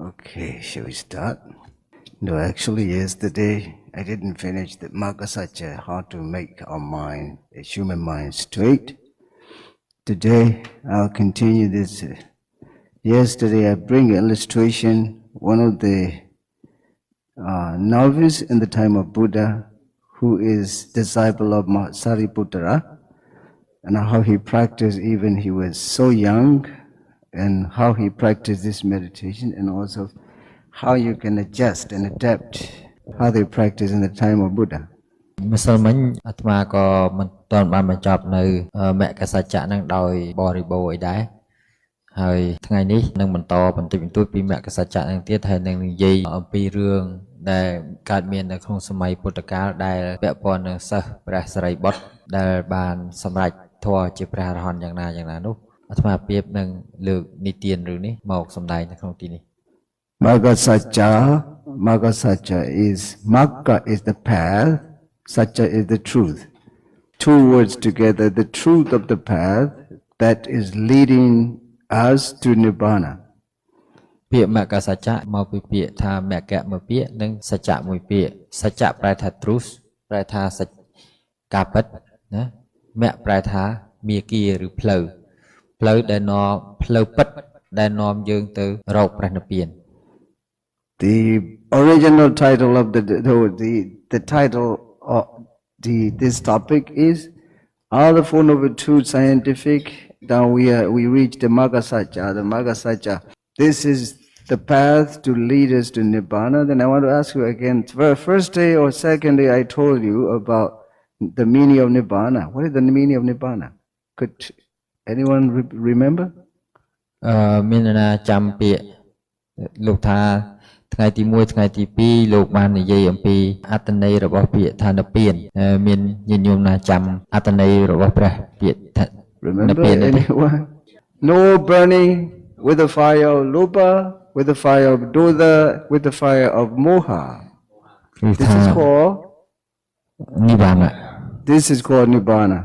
Okay, shall we start? No, actually, yesterday I didn't finish the Magasacha, how to make our mind, the human mind, straight. Today, I'll continue this. Yesterday, I bring an illustration, one of the novice in the time of Buddha, who is disciple of Sariputara, and how he practiced even he was so young, and how he practiced this meditation, and also how you can adjust and adapt how they practice in the time of Buddha. ម្សិលមិញអាត្មាក៏មិនទាន់បានបញ្ចប់នៅមគ្គសច្ចៈនឹងដោយបរិបូរណ៍អីដែរហើយថ្ងៃនេះនឹងបន្តបន្តិចបន្តួចពីមគ្គសច្ចៈនឹងទៀតហើយនឹងនិយាយអំពីរឿងដែលកើតមាននៅក្នុងសម័យពុទ្ធកាលដែលពាក់ព័ន្ធនឹងសិស្សព្រះសារីបុត្រដែលបានសម្រេចធម៌ជាព្រះអរហន្តយ៉ាងណានោះអាត្មាប្រៀបនឹងលើកនិទានរឿងនេះមកសម្ដែងនៅក្នុងទីនេះ Magga is Magga is the path, Satcha is the truth. Two words together, the truth of the path that is leading us to Nibbana. ពាក្យមគ្គសច្ចៈមកពីពាក្យថាមគ្គមួយពាក្យនិងសច្ចៈមួយពាក្យសច្ចៈប្រែថា truth ប្រែថាការពិតណាមគ្គប្រែថាមាគ៌ាឬផ្លូវដែលនាំផ្លូវពិតដែលនាំយើងទៅរកព្រះនិព្វាន The original title of the title of this topic is Are the Four Noble Truths Scientific? Now we reach the Magga-Sacca. The Magga-Sacca. This is the path to lead us to Nibbana. Then I want to ask you again. First day or second day, I told you about the meaning of Nibbana. What is the meaning of Nibbana? Could anyone remember? មានណាចាំពាក្យលោកថាថ្ងៃទី1ថ្ងៃទី2លោកបាននិយាយអំពីអត្ថន័យរបស់ពាក្យថានិព្វានមានញាតិញោមណាចាំអត្ថន័យរបស់ព្រះពាក្យថានិព្វាន No burning with the fire of Loba, with the fire of Dosa, with the fire of Moha. This is called Nibbana. This is called Nibbana.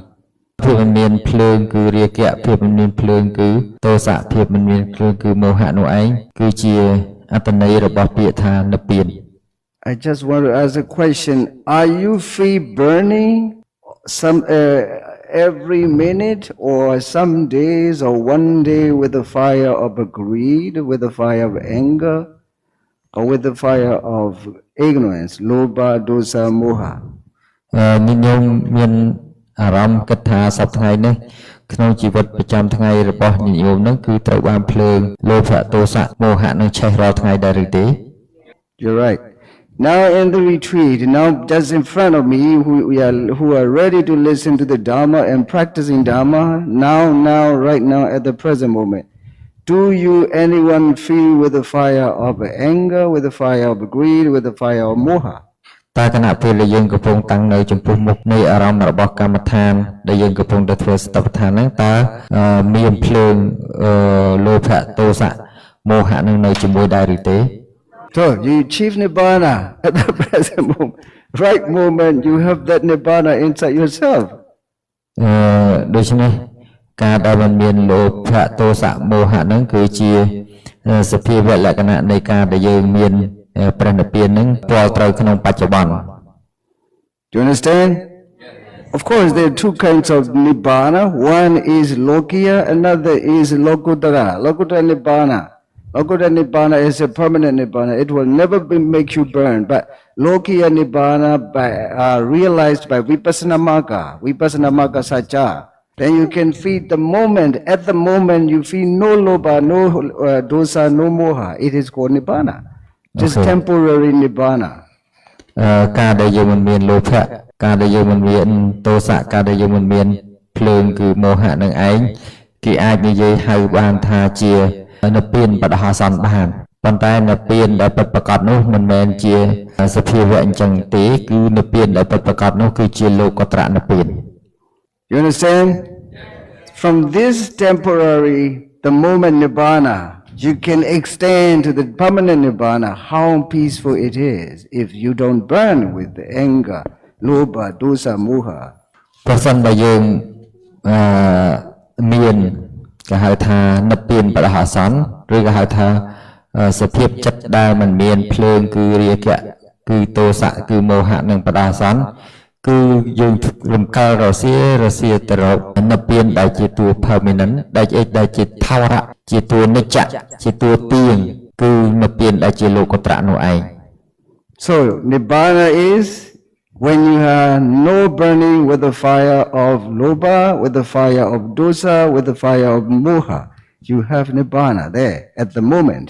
ភាពមិនមានភ្លើងគឺរាគៈភាពមិនមានភ្លើងគឺទោសៈភាពមិនមានភ្លើងគឺមោហៈនោះឯងគឺជាអត្ថន័យរបស់ពាក្យថានិព្វាន I just want to ask a question. Are you free burning every minute or some days or one day with the fire of greed, with the fire of anger, or with the fire of ignorance, Loba, Dosa, Moha? ញញោមមានអារម្មណ៍គិតថាសប្តាហ៍ថ្ងៃនេះក្នុងជីវិតប្រចាំថ្ងៃរបស់ញញោមនឹងគឺត្រូវបានភ្លើងលោភៈទោសៈមោហៈនឹងឆេះរាល់ថ្ងៃដែរឬទេ You're right. Now in the retreat, now just in front of me, who are ready to listen to the Dharma and practicing Dharma, now, right now, at the present moment, do you anyone feel with the fire of anger, with the fire of greed, with the fire of moha? តើគណៈពេលដែលយើងកំពុងតាំងនៅចំពោះមុខនៃអារម្មណ៍របស់កម្មដ្ឋានដែលយើងកំពុងតែធ្វើសតិប្បដ្ឋានហ្នឹងតើមានភ្លើងលោភៈទោសៈមោហៈនឹងនៅជាមួយដែរឬទេ So you achieve Nibbana at the present moment. Right moment, you have that Nibbana inside yourself. ដូច្នេះការដែលមិនមានលោភៈទោសៈមោហៈហ្នឹងគឺជាសភាវៈលក្ខណៈនៃការដែលយើងមានព្រះនិព្វាននឹងទាល់ត្រូវក្នុងបច្ចុប្បន្ន Do you understand? Of course, there are two kinds of Nibbana. One is Lokiya, another is Lokutara. Lokutara Nibbana. Lokutara Nibbana is a permanent Nibbana. It will never make you burn. But Lokiya Nibbana realized by Vipassana Magga Sacca. Then you can feel the moment, at the moment you feel no loba, no dosa, no moha. It is called Nibbana. Just temporary Nibbana. ការដែលយើងមិនមានលោភៈការដែលយើងមិនមានទោសៈការដែលយើងមិនមានភ្លើងគឺមោហៈនឹងឯងគេអាចនិយាយហៅបានថាជានិព្វានបដិហាសន្នបានប៉ុន្តែនិព្វានដែលពិតប្រាកដនោះមិនមែនជាសភាវៈអញ្ចឹងទេគឺនិព្វានដែលពិតប្រាកដនោះគឺជាលោកត្រនិព្វាន You understand? From this temporary, the moment Nibbana, you can extend to the permanent Nibbana how peaceful it is if you don't burn with the anger, loba, dosa, moha. ប្រសិនបើយើងមានគេហៅថានិព្វានបដិហាសន្នឬក៏ហៅថា សភាពចិត្តដែលមិនមានភ្លើងគឺរាគៈគឺទោសៈគឺមោហៈនិងបដាសន្នគឺយើងរំកិលរសៀទៅរកនិព្វានដែលជាតួ permanent ដែលជាថាវរៈជាតួនិច្ចៈជាតួទៀងគឺនិព្វានដែលជាលោកត្រៈនោះឯង So Nibbana is when you have no burning with the fire of Lobha, with the fire of Dosa, with the fire of Moha. You have Nibbana there at the moment.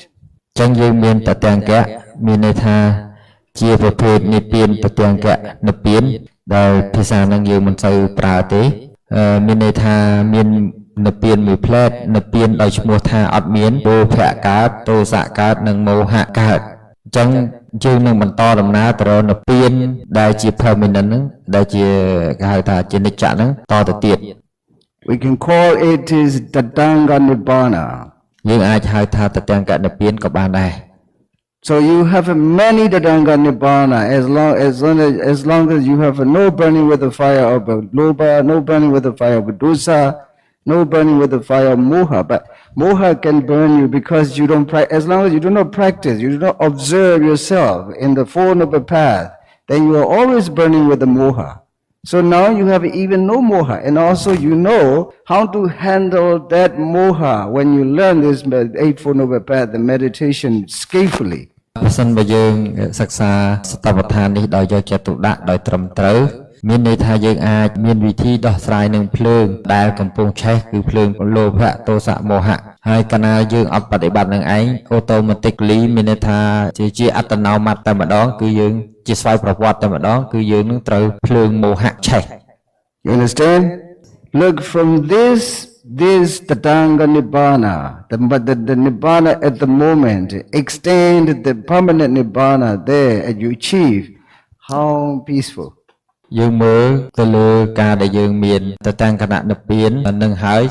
ចឹងយើងមានតទាំងកៈមានន័យថាជាប្រភេទនិព្វានតទាំងកៈនិព្វានដែលភាសានឹងយើងមិនសូវប្រើទេមានន័យថាមាននិព្វានមួយផ្លែតនិព្វានដោយឈ្មោះថាអត់មានលោភៈកើតទោសៈកើតនិងមោហៈកើតអញ្ចឹងយើងនឹងបន្តដំណើរទៅរកនិព្វានដែលជា permanent ហ្នឹងដែលជាគេហៅថាជានិច្ចៈហ្នឹងតទៅទៀត We can call it is Tatanga Nibbana. យើងអាចហៅថាតទាំងកៈនិព្វានក៏បានដែរ So you have many Tatanga Nibbana as long as you have no burning with the fire of Lobha, no burning with the fire of Dosa, no burning with the fire of Moha. But Moha can burn you because you don't as long as you do not practice, you do not observe yourself in the Four Noble Path, then you are always burning with the Moha. So now you have even no moha, and also you know how to handle that moha when you learn this Eightfold Noble Path, the meditation skillfully. បើសិនបើយើងសិក្សាសតបដ្ឋាននេះដោយយកចិត្តទុកដាក់ដោយត្រឹមត្រូវមានន័យថាយើងអាចមានវិធីដោះស្រាយនឹងភ្លើងដែលកំពុងឆេះគឺភ្លើងលោភៈទោសៈមោហៈហើយកាលណាយើងអត់បប្រតិបត្តិនឹងឯង automatically មានន័យថាជាអត្តនោម័តតែម្ដងគឺយើងជាស្វ័យប្រវត្តិតែម្ដងគឺយើងនឹងត្រូវភ្លើងមោហៈឆេះ You understand? Look from this Tatanga Nibbana, the Nibbana at the moment, extend the permanent Nibbana there and you achieve. How peaceful. យើងមើលទៅលើការដែលយើងមានតទាំងគណៈនិព្វាននឹងហើយ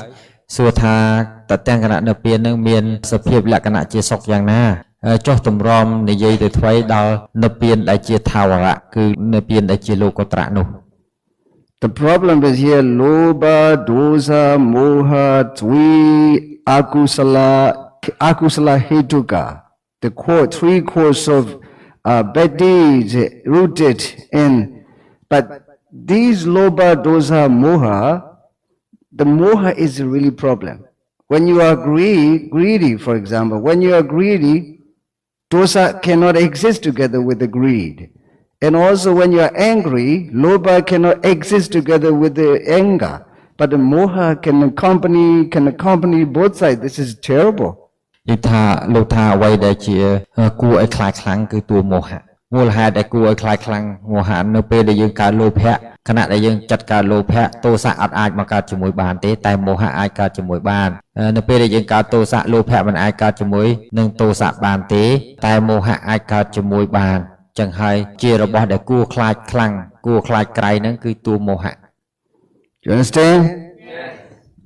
សួរថាតទាំងគណៈនិព្វាននឹងមានសភាពលក្ខណៈជាសុខយ៉ាងណាចុះតម្រាំនិយាយទៅថ្មីដល់និព្វានដែលជាថាវរៈគឺនិព្វានដែលជាលោកត្រៈនោះ The problem is here Lobha, Dosa, Moha, Twi, Akusala Hetuka. The three cores of bad deeds rooted in. But these Lobha, Dosa, Moha, the Moha is a really problem. When you are greedy, for example, when you are greedy, Dosa cannot exist together with the greed. And also when you are angry, Lobha cannot exist together with the anger. But the Moha can accompany both sides. This is terrible. និយាយថាលោកថាអ្វីដែលជាគួរឲ្យខ្លាចខ្លាំងគឺតួមោហៈមូលហេតុដែលគួរឲ្យខ្លាចខ្លាំងមោហៈនៅពេលដែលយើងកើតលោភៈខណៈដែលយើងចាត់កើតលោភៈទោសៈអត់អាចមកកើតជាមួយបានទេតែមោហៈអាចកើតជាមួយបាននៅពេលដែលយើងកើតទោសៈលោភៈមិនអាចកើតជាមួយនឹងទោសៈបានទេតែមោហៈអាចកើតជាមួយបានចឹងហើយជារបស់ដែលគួរខ្លាចខ្លាំងគួរខ្លាចក្រៃហ្នឹងគឺតួមោហៈ You understand? Yes.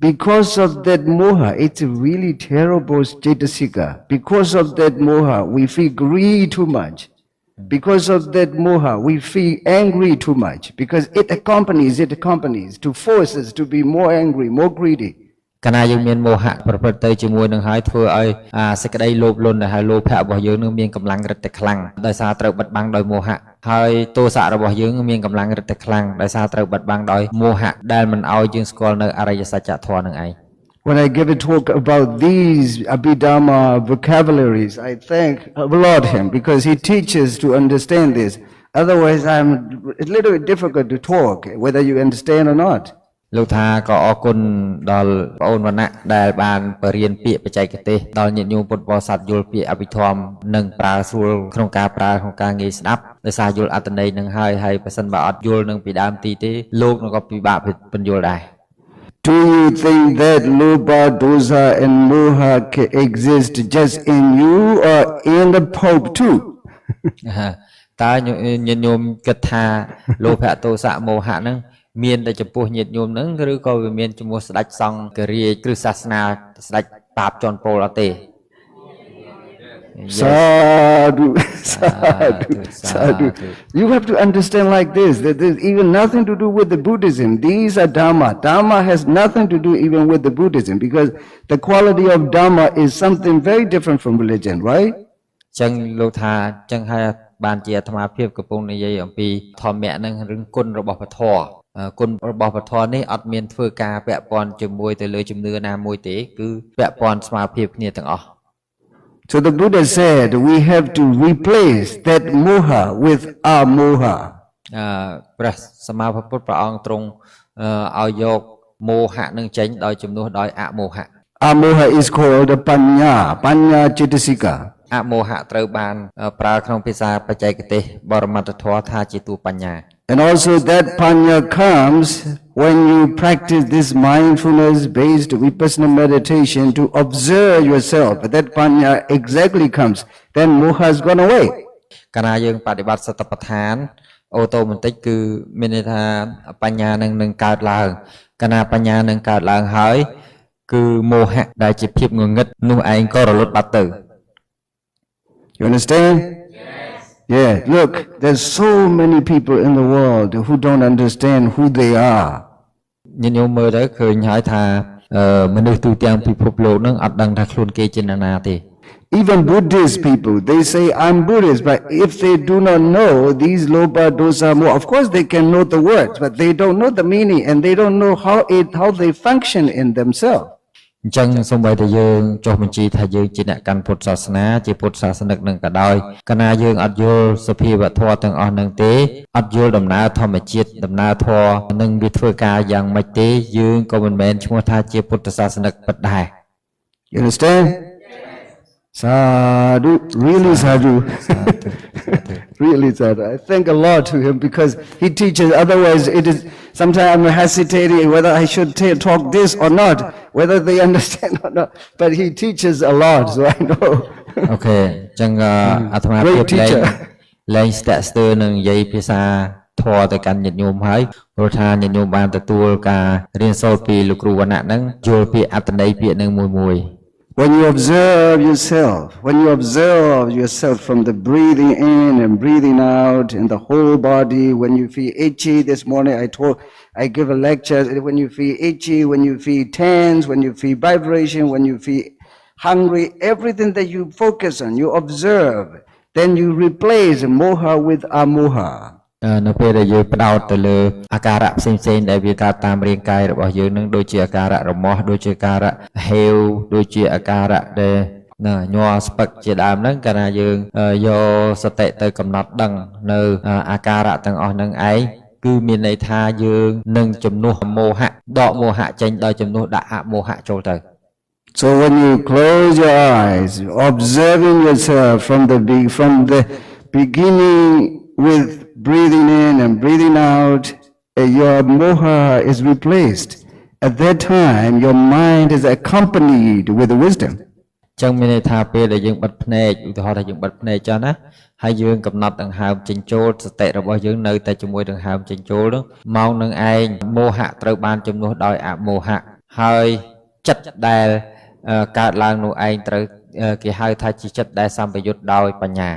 Because of that moha, it's a really terrible cetasika. Because of that moha, we feel greed too much. Because of that moha, we feel angry too much. Because it accompanies to force us to be more angry, more greedy. កាលណាយើងមានមោហៈប្រព្រឹត្តទៅជាមួយនឹងហើយធ្វើឲ្យសេចក្តីលោភលន់ដែលហើយលោភៈរបស់យើងនឹងមានកម្លាំងរឹតតែខ្លាំងដោយសារត្រូវបិទបាំងដោយមោហៈហើយទោសៈរបស់យើងមានកម្លាំងរឹតតែខ្លាំងដោយសារត្រូវបិទបាំងដោយមោហៈដែលមិនឲ្យយើងស្គាល់នៅអរិយសច្ចធម៌នឹងឯង When I give a talk about these Abhidhamma vocabularies, I thank applaud him because he teaches to understand this. Otherwise, it's a little bit difficult to talk, whether you understand or not. លោកថាក៏អរគុណដល់បងអូនវណ្ណៈដែលបានបរៀនពាក្យបច្ចេកទេសដល់ញាតិញោមពុទ្ធបរិស័ទយល់ពាក្យអភិធម្មនិងប្រើស្រួលក្នុងការប្រើក្នុងការងាយស្ដាប់ដោយសារយល់អត្ថន័យនឹងហើយបើសិនបើអត់យល់នឹងពីដើមទីទេលោកនឹងក៏ពិបាកបញ្យល់ដែរ Do you think that Lobha, Dosa and Moha exist just in you or in the Pope too? តើញាតិញោមគិតថាលោភៈទោសៈមោហៈហ្នឹងមានតែចំពោះញាតិញោមហ្នឹងឬក៏វាមានចំពោះស្ដេចសង្ឃរាជគ្រឹះសាសនាស្ដេចបាបចន់ពលអត់ទេ Sadhu, Sadhu, sadhu. sadhu. You have to understand like this, that there's even nothing to do with the Buddhism. These are Dhamma. Dhamma has nothing to do even with the Buddhism because the quality of Dhamma is something very different from religion, right? ចឹងលោកថាចឹងហើយបានជាអាត្មាភាពកំពុងនិយាយអំពីធម្មៈនឹងរឿងគុណរបស់ពធគុណរបស់ពធនេះអត់មានធ្វើការពាក់ព័ន្ធជាមួយទៅលើជំនឿណាមួយទេគឺពាក់ព័ន្ធស្មារតីគ្នាទាំងអស់ So the Buddha said we have to replace that moha with amoha. ព្រះសម្មាសម្ពុទ្ធព្រះអង្គទ្រង់ឲ្យយកមោហៈនឹងចេញដោយជំនួសដោយអមោហៈ Amoha is called panya cetasika. អមោហៈត្រូវបានប្រើក្នុងភាសាបច្ចេកទេសបរមត្ថធម៌ថាជាតួបញ្ញា And also that panya comes when you practice this mindfulness-based vipassana meditation to observe yourself. That panya exactly comes. Then moha has gone away. កាលណាយើងបប្រតិបត្តិសតិប្បដ្ឋានអូតូម៉ាទិកគឺមានន័យថាបញ្ញានឹងកើតឡើងកាលណាបញ្ញានឹងកើតឡើងហើយគឺមោហៈដែលជាភាពងងឹតនោះឯងក៏រលត់បាត់ទៅ You understand? Yeah, look, there's so many people in the world who don't understand who they are. ញាតិញោមមើលទៅឃើញហើយថាមនុស្សទូទាំងពិភពលោកនឹងអត់ដឹងថាខ្លួនគេជានរណាទេ Even Buddhist people, they say, I'm Buddhist, but if they do not know these loba, dosa, moha, of course they can know the words, but they don't know the meaning and they don't know how they function in themselves. អញ្ចឹងសូម្បីតែយើងចុះបញ្ជីថាយើងជាអ្នកកាន់ពុទ្ធសាសនាជាពុទ្ធសាសនិកនឹងក៏ដោយកាលណាយើងអត់យល់សភាវធម៌ទាំងអស់នឹងទេអត់យល់ដំណើរធម្មជាតិដំណើរធម៌នឹងវាធ្វើការយ៉ាងម៉េចទេយើងក៏មិនមែនឈ្មោះថាជាពុទ្ធសាសនិកពិតដែរ You understand? Sadhu, really sadhu. Really sadhu. I thank a lot to him because he teaches, otherwise it is, sometimes I'm hesitating whether I should talk this or not, whether they understand or not, but he teaches a lot, so I know. អូខេអញ្ចឹងអាត្មាភាពលែងស្ទាក់ស្ទើរនឹងនិយាយភាសាធម៌ទៅកាន់ញាតិញោមហើយព្រោះថាញាតិញោមបានទទួលការរៀនសូត្រពីលោកគ្រូវណ្ណៈហ្នឹងយល់ពីអត្ថន័យពាក្យហ្នឹងមួយ When you observe yourself from the breathing in and breathing out in the whole body, when you feel itchy, this morning I give a lecture, when you feel itchy, when you feel tense, when you feel vibration, when you feel hungry, everything that you focus on, you observe, then you replace moha with amoha. នៅពេលដែលយើងផ្ដោតទៅលើអាការៈផ្សេងៗដែលវាកើតតាមរាងកាយរបស់យើងនឹងដូចជាអាការៈរមាស់ដូចជាអាការៈហេវដូចជាអាការៈដែលញ័រស្ពឹកជាដើមហ្នឹងកាលណាយើងយកសតិទៅកំណត់ដឹងនៅអាការៈទាំងអស់ហ្នឹងឯងគឺមានន័យថាយើងនឹងជំនួសមោហៈដកមោហៈចេញដោយជំនួសដាក់អមោហៈចូលទៅ So when you close your eyes, observing yourself from the beginning with breathing in and breathing out, your moha is replaced. At that time, your mind is accompanied with wisdom. ចឹងមានន័យថាពេលដែលយើងបិទភ្នែកឧទាហរណ៍ថាយើងបិទភ្នែកចឹងណាហើយយើងកំណត់ដង្ហើមចេញចូលសតិរបស់យើងនៅតែជាមួយដង្ហើមចេញចូលនោះមកនឹងឯងមោហៈត្រូវបានជំនួសដោយអមោហៈហើយចិត្តដែលកើតឡើងនោះឯងត្រូវគេហៅថាជាចិត្តដែលសម្បយុទ្ធដោយបញ្ញា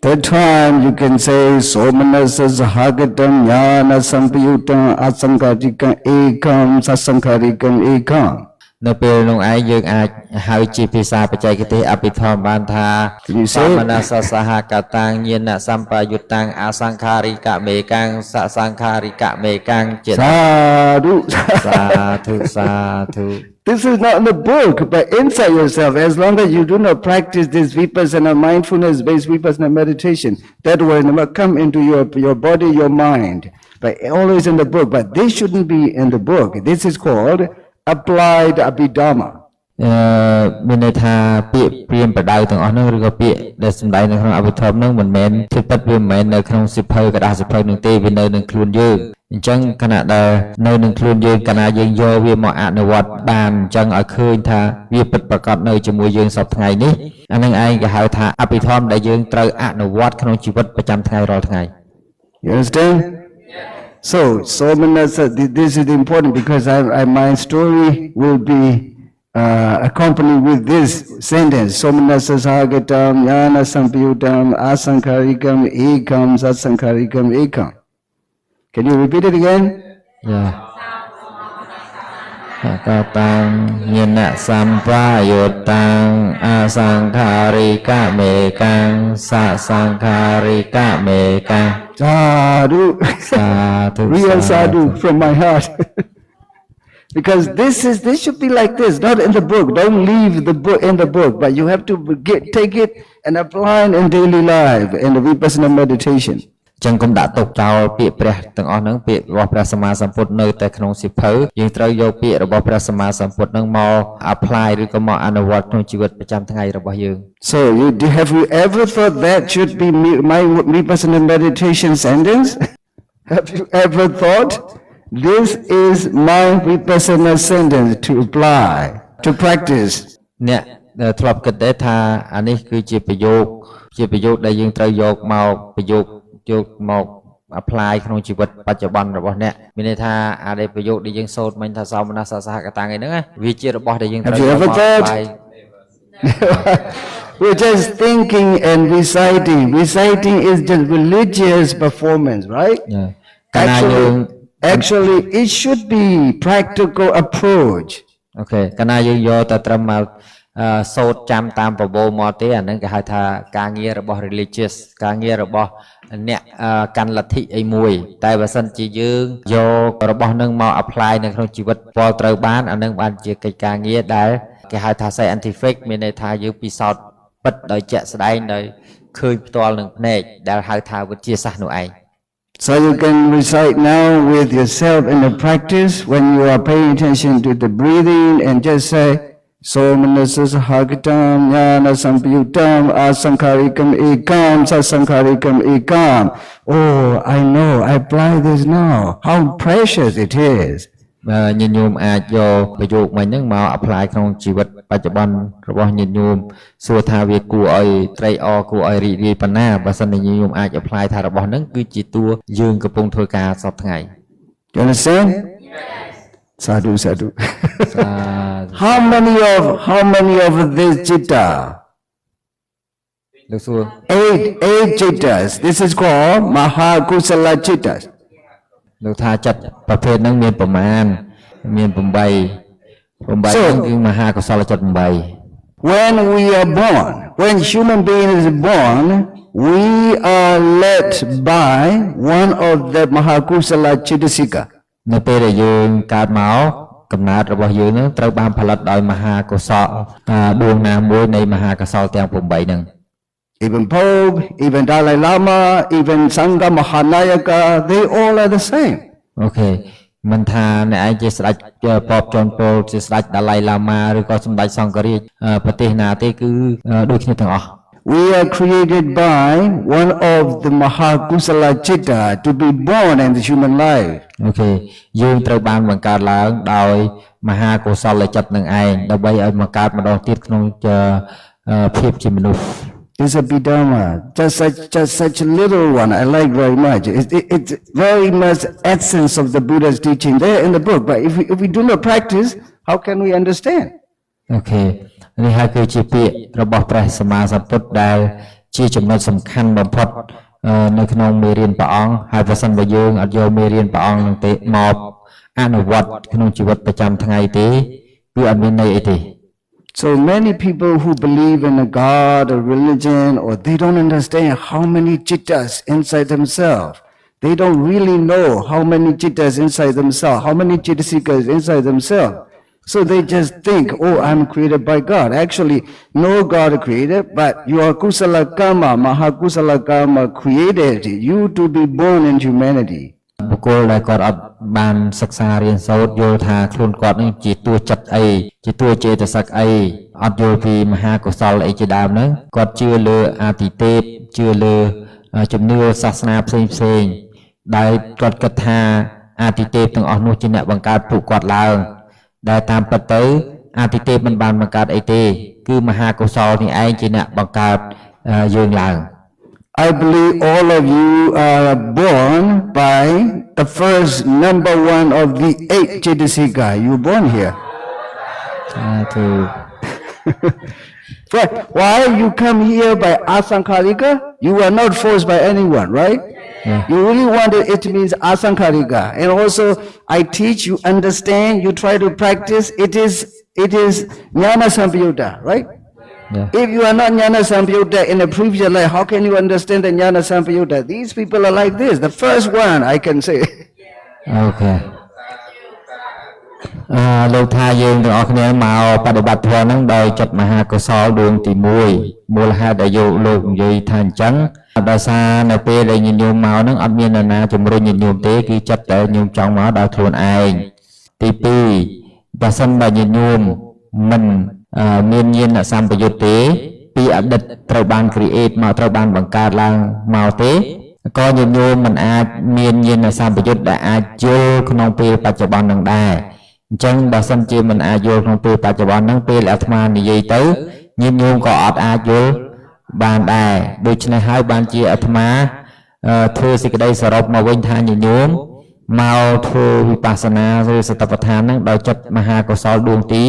That time you can say somanasa sahagatam jnana sampayutam asankarikam ekam sasankarikam ekam នៅពេលនោះឯងយើងអាចហៅជាភាសាបច្ចេកទេសអភិធម្មបានថាសមនសសហកតាំងញាណសម្បយុតាំងអសង្ខារិកមេកាំងសសង្ខារិកមេកាំងជាសាធុ This is not in the book, but inside yourself, as long as you do not practice this vipassana, mindfulness-based vipassana meditation, that will never come into your body, your mind, but always in the book. But this shouldn't be in the book. This is called applied abhidhamma. មានន័យថាពាក្យព្រាមប្រដៅទាំងអស់ហ្នឹងឬក៏ពាក្យដែលសម្ដែងនៅក្នុងអភិធម្មហ្នឹងមិនមែនជាពិតវាមិនមែននៅក្នុងសិភៅกระดาษសិភៅនឹងទេវានៅនឹងខ្លួនយើងអញ្ចឹងខណៈដែលនៅនឹងខ្លួនយើងកាលណាយើងយកវាមកអនុវត្តបានអញ្ចឹងឲ្យឃើញថាវាពិតប្រាកដនៅជាមួយយើងសពថ្ងៃនេះអានឹងឯងគេហៅថាអភិធម្មដែលយើងត្រូវអនុវត្តក្នុងជីវិតប្រចាំថ្ងៃរាល់ថ្ងៃ You understand? So, somanasa, this is important because my story will be accompanied with this sentence, Somanasa Sahagatam, Jnana Sampayutam, Asankharikam, Ekam, Satsankharikam, Ekam. Can you repeat it again? យ៉ាកតាំងញាណសម្បាយុតាំងអសង្ខារិកមេកាំងសសង្ខារិកមេកាំង Sadhu. សាធុ Real sadhu from my heart. Because this should be like this, not in the book. Don't leave the book in the book, but you have to take it and apply it in daily life in the vipassana meditation. ចឹងកុំដាក់ទុកចោលពាក្យព្រះទាំងអស់ហ្នឹងពាក្យរបស់ព្រះសម្មាសម្ពុទ្ធនៅតែក្នុងសៀវភៅយើងត្រូវយកពាក្យរបស់ព្រះសម្មាសម្ពុទ្ធហ្នឹងមក apply ឬក៏មកអនុវត្តក្នុងជីវិតប្រចាំថ្ងៃរបស់យើង So have you ever thought that should be my vipassana meditation sentence? Have you ever thought this is my vipassana sentence to apply, to practice? អ្នកធ្លាប់គិតទេថាអានេះគឺជាប្រយោគដែលយើងត្រូវយកមកប្រយោគយកមក apply ក្នុងជីវិតបច្ចុប្បន្នរបស់អ្នកមានន័យថាអាដែលប្រយោគដែលយើងសូត្រមិញថាសោមនស្សសហកតាំងហ្នឹងវាជារបស់ដែលយើងត្រូវយកមក apply We're just thinking and reciting. Reciting is just religious performance, right? កាលណាយើង Actually, it should be practical approach. អូខេកាលណាយើងយកតែត្រឹមមកសូត្រចាំតាមប្រពោលមកទេអាហ្នឹងគេហៅថាការងាររបស់ religious ការងាររបស់អ្នកកាន់លទ្ធិអីមួយតែបើសិនជាយើងយករបស់ហ្នឹងមក apply នៅក្នុងជីវិតពលត្រូវបានអាហ្នឹងបានជាកិច្ចការងារដែលគេហៅថា scientific មានន័យថាយើងពិសោធន៍ពិតដោយជាក់ស្ដែងដោយឃើញផ្ទាល់នឹងភ្នែកដែលហៅថាវិទ្យាសាស្ត្រនោះឯង So you can recite now with yourself in the practice when you are paying attention to the breathing and just say Somanasa Sahagatam, Jnana Sampayutam, Asankharikam Ekam, Satsankharikam Ekam. Oh, I know, I apply this now. How precious it is. ញាតិញោមអាចយកប្រយោគមិញហ្នឹងមក apply ក្នុងជីវិតបច្ចុប្បន្នរបស់ញាតិញោមសួរថាវាគួរឲ្យត្រេកអរគួរឲ្យរីករាយប៉ុណ្ណាបើសិនជាញាតិញោមអាច apply ថារបស់ហ្នឹងគឺជាតួយើងកំពុងធ្វើការសពថ្ងៃ You understand? Sadhu, sadhu. សា How many of this citta? លោកសួរ Eight cittas. This is called Mahakusala cittas. លោកថាចិត្តប្រភេទហ្នឹងមានប្រមាណមាន8ហ្នឹងគឺមហាកុសលចិត្ត8 When we are born, when human being is born, we are led by one of the Mahakusala Chittasika. នៅពេលដែលយើងកើតមកកំណើតរបស់យើងនឹងត្រូវបានផលិតដោយមហាកុសលដួងណាមួយនៃមហាកុសលទាំង8ហ្នឹង Even Pope, even Dalai Lama, even Sangha Mahanayaka, they all are the same. អូខេមិនថាអ្នកឯងជាស្ដេចប៉ុបចនពលជាស្ដេចដាឡៃឡាម៉ាឬក៏សម្ដេចសង្ឃរាជប្រទេសណាទេគឺដូចគ្នាទាំងអស់ We are created by one of the Mahakusala Chitta to be born in the human life. អូខេយើងត្រូវបានបង្កើតឡើងដោយមហាកុសលចិត្តនឹងឯងដើម្បីឲ្យមកកើតម្ដងទៀតក្នុងភាពជាមនុស្ស It's a Bidama, just such a little one. I like very much. It's very much essence of the Buddha's teaching there in the book. But if we do not practice, how can we understand? អូខេនេះហើយគឺជាពាក្យរបស់ព្រះសម្មាសម្ពុទ្ធដែលជាចំណុចសំខាន់បំផុតនៅក្នុងមេរៀនព្រះអង្គហើយបើសិនបើយើងអត់យកមេរៀនព្រះអង្គនឹងទេមកអនុវត្តក្នុងជីវិតប្រចាំថ្ងៃទេគឺអត់មានន័យអីទេ So many people who believe in a God or religion, or they don't understand how many chittas inside themselves. They don't really know how many chittas inside themselves, how many chittasikas inside themselves. So they just think, oh, I'm created by God. Actually, no God created, but your kusala karma, mahakusala karma created you to be born in humanity. បុគ្គលដែលគាត់អត់បានសិក្សារៀនសូត្រយល់ថាខ្លួនគាត់នឹងជាតួចិត្តអីជាតួចេតសិកអីអត់យល់ពីមហាកុសលអីជាដើមហ្នឹងគាត់ជឿលើអាទិទេពជឿលើជំនឿសាសនាផ្សេងៗដែលគាត់គិតថាអាទិទេពទាំងអស់នោះជាអ្នកបង្កើតពួកគាត់ឡើងដែលតាមពិតទៅអាទិទេពមិនបានបង្កើតអីទេគឺមហាកុសលនេះឯងជាអ្នកបង្កើតយើងឡើង I believe all of you are born by the first number one of the 8 Chittasika. You born here. to But why you come here by asankarika? You were not forced by anyone, right? Yeah. You really wanted, it means asankarika. And also, I teach, you understand, you try to practice. It is jnana sampayutta, right? yeah If you are not jnana sampayutta in a previous life, how can you understand the jnana sampayutta? These people are like this. The first one, I can say. okay លោកថាយើងទាំងអស់គ្នាមកបដិបត្តិធម៌ហ្នឹងដោយចិត្តមហាកុសលដួងទី1មូលហេតុដែលលោកនិយាយថាអញ្ចឹងដោយសារនៅពេលដែលញាតិញោមមកហ្នឹងអត់មាននរណាជំរុញញាតិញោមទេគឺចិត្តតែញោមចង់មកដោយខ្លួនឯងទី2បើសិនបើញាតិញោមមិនមានញាណសម្បយុទ្ធទេពីអតីតត្រូវបាន create មកត្រូវបានបង្កើតឡើងមកទេក៏ញាតិញោមមិនអាចមានញាណសម្បយុទ្ធដែលអាចយល់ក្នុងពេលបច្ចុប្បន្ននឹងដែរអញ្ចឹងបើសិនជាមិនអាចយល់ក្នុងពេលបច្ចុប្បន្នហ្នឹងពេលអាត្មានិយាយទៅញាតិញោមក៏អត់អាចយល់បានដែរដូច្នេះហើយបានជាអាត្មាធ្វើសេចក្តីសរុបមកវិញថាញាតិញោមមកធ្វើវិបស្សនាឬសតិប្បដ្ឋានហ្នឹងដោយចិត្តមហាកុសលដួងទី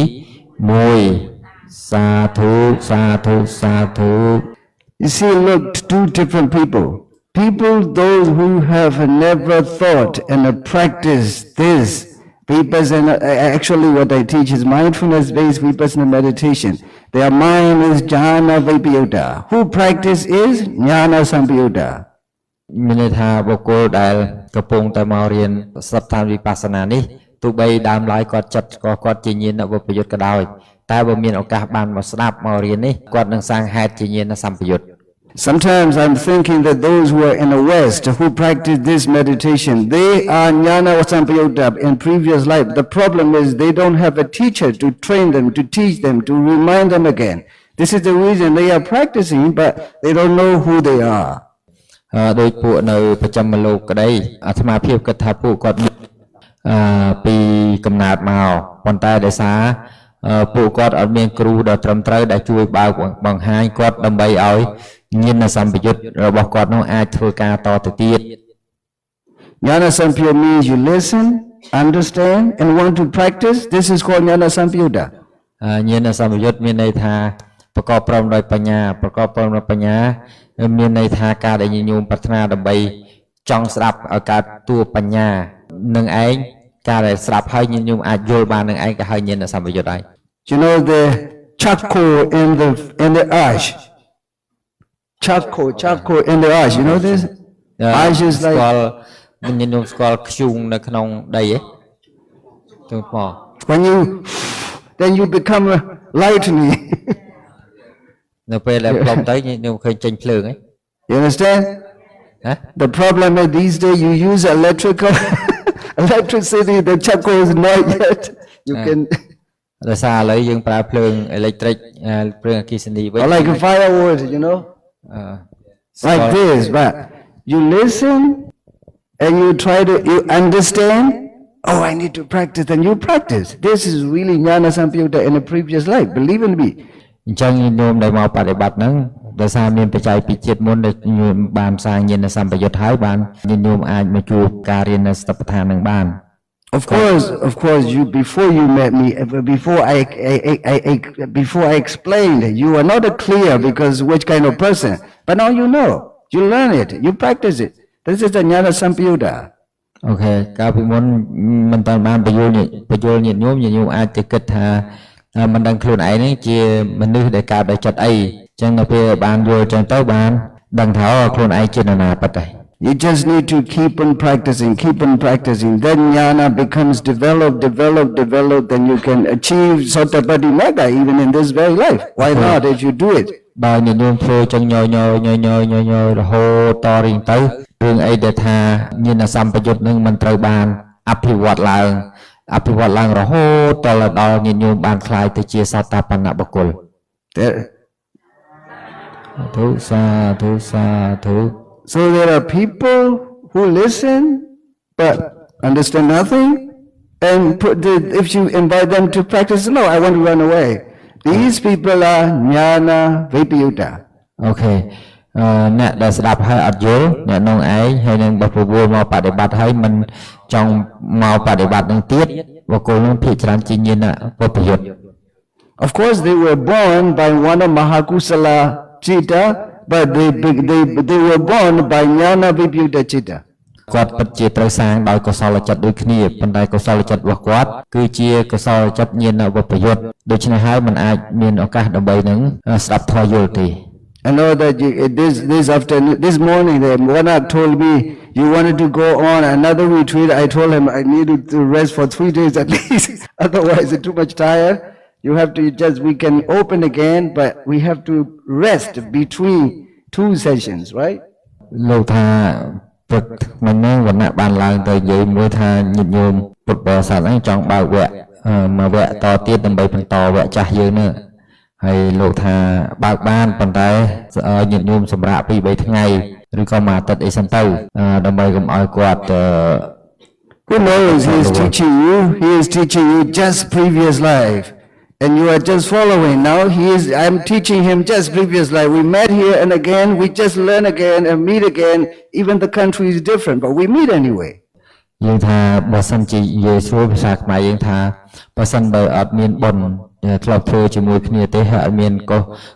1សាធុសាធុសាធុ You see, look, two different people. People, those who have never thought and practiced this vipassana, actually what I teach is mindfulness-based vipassana meditation. Their mind is jhana vipayutta. Who practice is jnana sampayutta. មានន័យថាបុគ្គលដែលកំពុងតែមករៀនសព្វឋានវិបស្សនានេះទោះបីដើមឡើយគាត់ចិត្តគាត់ជាញាណវិបយុទ្ធក៏ដោយតែបើមានឱកាសបានមកស្ដាប់មករៀននេះគាត់នឹងសាងហេតុជាញាណសម្បយុទ្ធ Sometimes I'm thinking that those who are in the West who practice this meditation, they are jnana sampayutta in previous life. The problem is they don't have a teacher to train them, to teach them, to remind them again. This is the reason they are practicing, but they don't know who they are. ដោយពួកនៅប្រចាំលោកក្តីអាត្មាភាពគិតថាពួកគាត់ពីកំណើតមកប៉ុន្តែដោយសារពួកគាត់អត់មានគ្រូដ៏ត្រឹមត្រូវដែលជួយបើកបង្ហាញគាត់ដើម្បីឲ្យញាណសម្បយុទ្ធរបស់គាត់នោះអាចធ្វើការតទៅទៀត Jnana sampayutta means you listen, understand, and want to practice. This is called jnana sampayutta. ញាណសម្បយុទ្ធមានន័យថាប្រកបព្រមដោយបញ្ញាប្រកបព្រមដោយបញ្ញាមានន័យថាការដែលញញោមប្រាថ្នាដើម្បីចង់ស្ដាប់ឲ្យកើតតួបញ្ញានឹងឯងការដែលស្ដាប់ហើយញញោមអាចយល់បាននឹងឯងក៏ហើយញាណសម្បយុទ្ធហើយ You know the charcoal in the ash. Charcoal in the ash. You know this? Ash is ស្គាល់ like ញញោមស្គាល់ខ្ជូងនៅក្នុងដីហ៎ទៅផង when then you become lightning. នៅពេលដែលផ្លុំទៅញញោមឃើញចេញភ្លើងហ៎ You understand? ហ៎ The problem is these days you use electricity. The charcoal is not yet. You can ដោយសារឥឡូវយើងប្រើភ្លើងអេឡិចត្រូកភ្លើងអគ្គិសនីវិញ or like a firewood, you know, like this. But you listen and you understand. Oh, I need to practice, and you practice. This is really jnana sampayutta in a previous life. Believe in me. អញ្ចឹងញោមដែលមកបប្រតិបត្តិហ្នឹងដោយសារមានបច្ច័យពីជាតិមុនដែលញោមបានសាងញាណសម្បយុទ្ធហើយបានញោមអាចមកជួបការរៀននៅស្ថាបដ្ឋាននឹងបាន Of course, you before you met me, before I explained, you were not clear because which kind of person. But now you know, you learn it, you practice it. This is the jnana sampayutta. អូខេកាលពីមុនមិនតាន់បានបញ្យល់ញាតិញោមអាចទៅគិតថាមិនដឹងខ្លួនឯងនេះជាមនុស្សដែលកើតដោយចិត្តអីអញ្ចឹងនៅពេលបានយល់អញ្ចឹងទៅបានដឹងថាខ្លួនឯងជានរណាពិតហើយ You just need to keep on practicing. Then jnana becomes developed. Then you can achieve Sotapaddi Magga even in this very life. Why not if you do it? បើញាតិញោមធ្វើចឹងញយរហូតតរៀងទៅរឿងអីដែលថាញាណសម្បយុទ្ធនឹងមិនត្រូវបានអភិវឌ្ឍឡើងរហូតដល់ញាតិញោមបានខ្លាយទៅជាសតាបណ្ណបុគ្គល សាធុ So there are people who listen but understand nothing, and if you invite them to practice, no, I want to run away. These people are jnana vipayutta. អូខេអ្នកដែលស្ដាប់ហើយអត់យល់អ្នកនោះឯងហើយនឹងបព្វវមកបដិបត្តិហើយមិនចង់មកបដិបត្តិនឹងទៀតបុគ្គលនោះភាគច្រើនជាញាណវិបយុទ្ធ Of course, they were born by one of Mahakusala Chitta, but they were born by Jnana Vibhuta Chitta. គាត់ពិតជាត្រូវសាងដោយកុសលចិត្តដូចគ្នាប៉ុន្តែកុសលចិត្តរបស់គាត់គឺជាកុសលចិត្តញាណវិបយុទ្ធដូច្នេះហើយมันអាចមានឱកាសដើម្បីនឹងស្ដាប់ធម៌យល់ទេ I know that this morning, the monarch told me you wanted to go on another retreat. I told him I needed to rest for 3 days at least. Otherwise, it's too much tired. You have to we can open again, but we have to rest between 2 sessions, right? លោកថាព្រឹកមិញហ្នឹងវណ្ណៈបានឡើងទៅនិយាយមួយថាញាតិញោមពុទ្ធបរិស័ទហ្នឹងចង់បើកវគ្គមួយវគ្គតទៀតដើម្បីបន្តវគ្គចាស់យើងនេះហើយលោកថាបើកបានប៉ុន្តែញាតិញោមសម្រាប់2 3ថ្ងៃឬក៏មួយអាទិត្យអីសិនទៅដើម្បីកុំឲ្យគាត់ Who knows, he is teaching you just previous life. And you are just following. Now I'm teaching him just previous life. We met here and again, we just learn again and meet again. Even the country is different, but we meet anyway. យើងថាបើសិនជានិយាយស្រួលភាសាខ្មែរយើងថាបើសិនបើអត់មានបុណ្យធ្លាប់ធ្វើជាមួយគ្នាទេហើយអត់មាន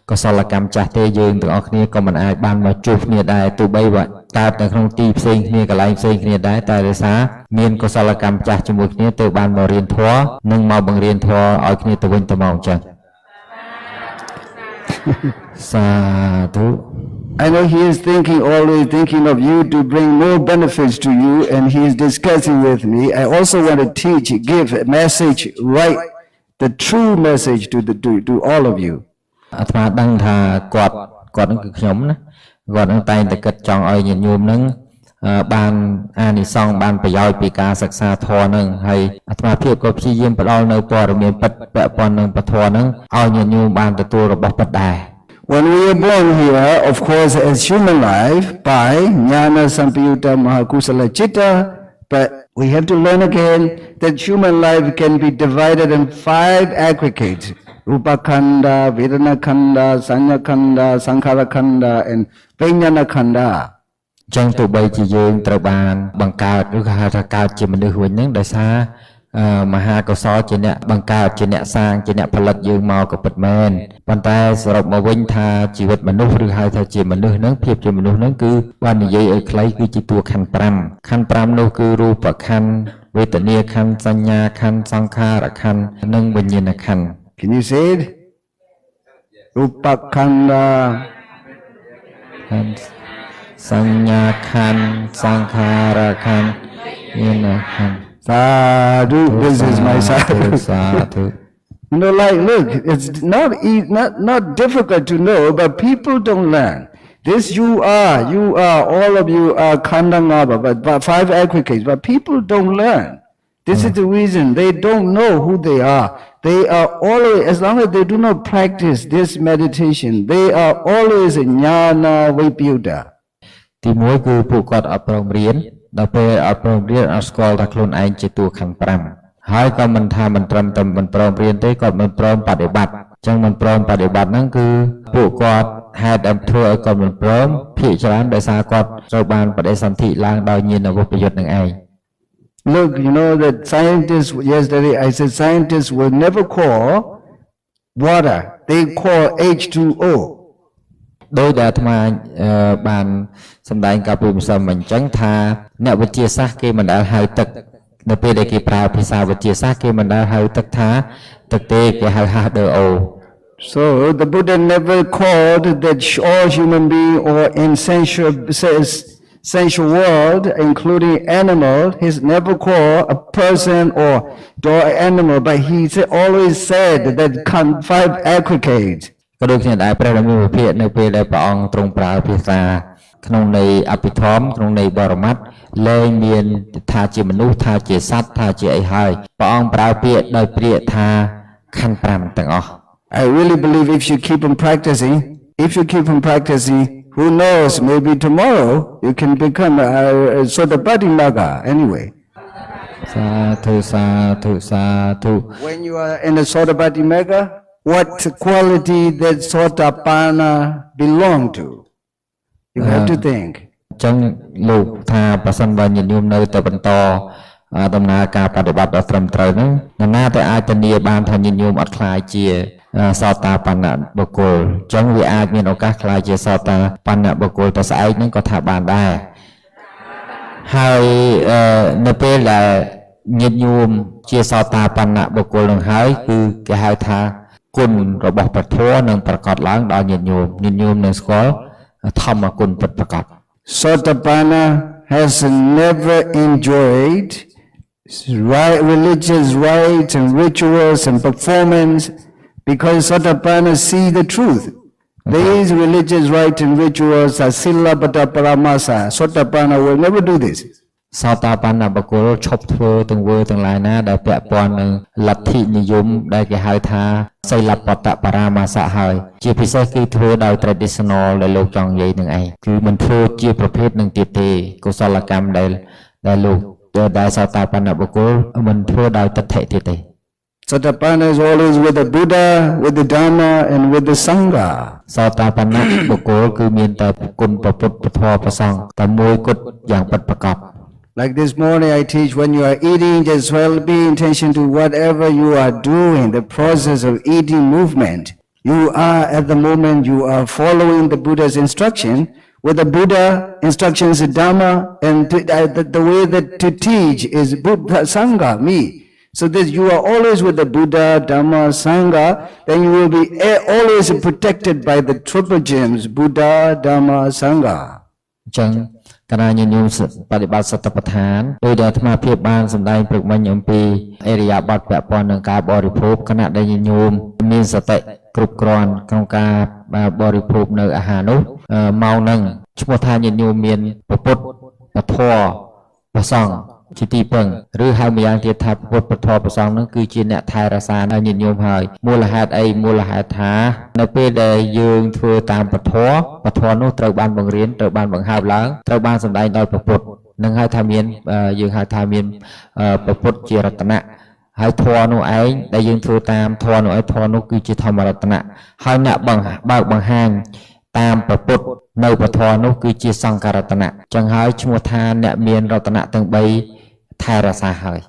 កុសលកម្មចាស់ទេយើងទាំងអស់គ្នាក៏មិនអាចបានមកជួបគ្នាដែរទោះបីកើតនៅក្នុងទីផ្សេងគ្នាកន្លែងផ្សេងគ្នាដែរតែដោយសារមានកុសលកម្មចាស់ជាមួយគ្នាទើបបានមករៀនធម៌និងមកបង្រៀនធម៌ឲ្យគ្នាទៅវិញទៅមកអញ្ចឹងសាធុ I know he is always thinking of you to bring more benefits to you, and he is discussing with me. I also want to give a message, right, the true message to all of you. អាត្មាដឹងថាគាត់នឹងគឺខ្ញុំណាគាត់នឹងតែងតែគិតចង់ឲ្យញាតិញោមនឹងបានអានិសង្សបានប្រយោជន៍ពីការសិក្សាធម៌នឹងហើយអាត្មាភាពក៏ព្យាយាមផ្ដល់នៅព័ត៌មានពិតពាក់ព័ន្ធនឹងពធនឹងឲ្យញាតិញោមបានទទួលរបស់ពិតដែរ When we are born here, of course, as human life by Jnana Sampayutta Mahakusala Chitta, but we have to learn again that human life can be divided in 5 aggregates: Rupa Khanda, Vedana Khanda, Sanya Khanda, Sankhara Khanda, and Vijnana Khanda. ចឹងទោះបីជាយើងត្រូវបានបង្កើតឬក៏ហៅថាកើតជាមនុស្សវិញហ្នឹងដោយសារមហាកុសលជាអ្នកបង្កើតជាអ្នកសាងជាអ្នកផលិតយើងមកក៏ពិតមែនប៉ុន្តែសរុបមកវិញថាជីវិតមនុស្សឬហៅថាជាមនុស្សហ្នឹងភាពជាមនុស្សហ្នឹងគឺបាននិយាយឲ្យខ្លីគឺជាតួខណ្ឌ5ខណ្ឌ5នោះគឺរូបខណ្ឌវេទនាខណ្ឌសញ្ញាខណ្ឌសង្ខារខណ្ឌនិងវិញ្ញាណខណ្ឌ Can you say it? Rupa Khanda, សញ្ញាខណ្ឌសង្ខារខណ្ឌវិញ្ញាណខណ្ឌ Sadhu, this is my sadhu. You know, like, look, it's not difficult to know, but people don't learn. This you are, all of you are Khandangaba, but 5 aggregates, but people don't learn. This is the reason they don't know who they are. They are always, as long as they do not practice this meditation, they are always Jnana Vibhuta. ទីមួយគឺពួកគាត់អត់ព្រមរៀនដល់ពេលអត់ព្រមរៀនអត់ស្គាល់ថាខ្លួនឯងជាតួខណ្ឌ5ហើយក៏មិនថាមិនត្រឹមតែមិនព្រមរៀនទេគាត់មិនព្រមបដិបត្តិអញ្ចឹងមិនព្រមបដិបត្តិហ្នឹងគឺពួកគាត់ហេតុដែលធ្វើឲ្យគាត់មិនព្រមភាគច្រើនដោយសារគាត់ត្រូវបានបដិសន្ធិឡើងដោយញាណវិបយុទ្ធនឹងឯង Look, you know that scientists, yesterday I said scientists will never call water, they call H2O. ដោយដែលអាត្មាបានសម្ដែងកាលពីម្សិលមិញអញ្ចឹងថាអ្នកវិទ្យាសាស្ត្រគេមិនដែលហៅទឹកនៅពេលដែលគេប្រើភាសាវិទ្យាសាស្ត្រគេមិនដែលហៅទឹកថាទឹកទេគេហៅ H2O. So the Buddha never called that all human beings or in sensual world, including animal, he's never called a person or animal, but he always said that 5 aggregates. ក៏ដូចគ្នាដែរព្រះរាមាវិភាកនៅពេលដែលព្រះអង្គទ្រង់ប្រើភាសាក្នុងន័យអភិធម្មក្នុងន័យបរមត្ថលែងមានថាជាមនុស្សថាជាសត្វថាជាអីហើយព្រះអង្គប្រើពាក្យដោយពាក្យថាខណ្ឌ5ទាំងអស់ I really believe if you keep on practicing, who knows, maybe tomorrow you can become a Sotapaddi Naga anyway. Sadhu. When you are in a Sotapaddi Naga, what quality that Sotapanna belong to? You have to think. ចឹងលោកថាប្រសិនបើញាតិញោមនៅតែបន្តដំណើរការបដិបត្តិដ៏ត្រឹមត្រូវហ្នឹងនរណាតែអាចធានាបានថាញាតិញោមអត់ខ្លាចជា សោតាបណ្ណបុគ្គលអញ្ចឹងវាអាចមានឱកាសខ្លាយជាសោតាបណ្ណបុគ្គលទៅស្អែកហ្នឹងក៏ថាបានដែរហើយនៅពេលដែលញាតិញោមជាសោតាបណ្ណបុគ្គលនឹងហើយគឺគេហៅថាគុណរបស់ព្រះធម៌នឹងប្រកបឡើងដល់ញាតិញោមនឹងស្គាល់ធម្មគុណពិតប្រាកដ Sotapanna has never enjoyed religious rites and rituals and performance because Sotapanna see the truth. These religious rites and rituals are Silabata Paramasa. Sotapanna will never do this. សោតាបណ្ណបុគ្គលឈប់ធ្វើទាំងវើទាំងឡាយណាដែលពាក់ព័ន្ធនឹងលទ្ធិនិយមដែលគេហៅថាសិលបតបរាមាសៈហើយជាពិសេសគឺធ្វើដោយ traditional ដែលលោកចង់និយាយនឹងឯងគឺមិនធ្វើជាប្រភេទនឹងទៀតទេកុសលកម្មដែលលោកដែលសោតាបណ្ណបុគ្គលមិនធ្វើដោយទិដ្ឋិទៀតទេ Sotapanna is always with the Buddha, with the Dharma and with the Sangha. សោតាបណ្ណបុគ្គលគឺមានតែគុណព្រះពុទ្ធពធព្រះសង្ឃតែមួយគត់យ៉ាងពិតប្រាកដ Like this morning I teach when you are eating, just well pay attention to whatever you are doing, the process of eating movement. You are at the moment you are following the Buddha's instruction. With the Buddha instructions, Dhamma, and the way that to teach is Buddha, Sangha, me. So that you are always with the Buddha, Dhamma, Sangha, then you will be always protected by the triple gems, Buddha, Dhamma, Sangha. ចឹងកាលណាញាតិញោមបដិបត្តិសតិប្បដ្ឋានដោយដែលអាត្មាភាពបានសម្ដែងព្រឹកមិញអំពីអរិយាបថពាក់ព័ន្ធនឹងការបរិភោគគណៈដែលញាតិញោមមានសតិគ្រប់គ្រាន់ក្នុងការបរិភោគនៅអាហារនោះម៉ោងហ្នឹងឈ្មោះថាញាតិញោមមានពុទ្ធពធព្រះសង្ឃជាទីពឹងឬហៅម្យ៉ាងទៀតថាពុទ្ធពធព្រះសង្ឃហ្នឹងគឺជាអ្នកថែរក្សាដល់ញាតិញោមហើយមូលហេតុអីមូលហេតុថានៅពេលដែលយើងធ្វើតាមពធនោះត្រូវបានបង្រៀនត្រូវបានបង្ហើបឡើងត្រូវបានសម្ដែងដោយព្រះពុទ្ធនឹងហៅថាមានយើងហៅថាមានព្រះពុទ្ធជារតនៈហើយធម៌នោះឯងដែលយើងធ្វើតាមធម៌នោះឯងធម៌នោះគឺជាធម្មរតនៈហើយអ្នកបើកបង្ហាញតាមព្រះពុទ្ធនៅពធនោះគឺជាសង្ឃរតនៈចឹងហើយឈ្មោះថាអ្នកមានរតនៈទាំង3ថែរក្សាហើយ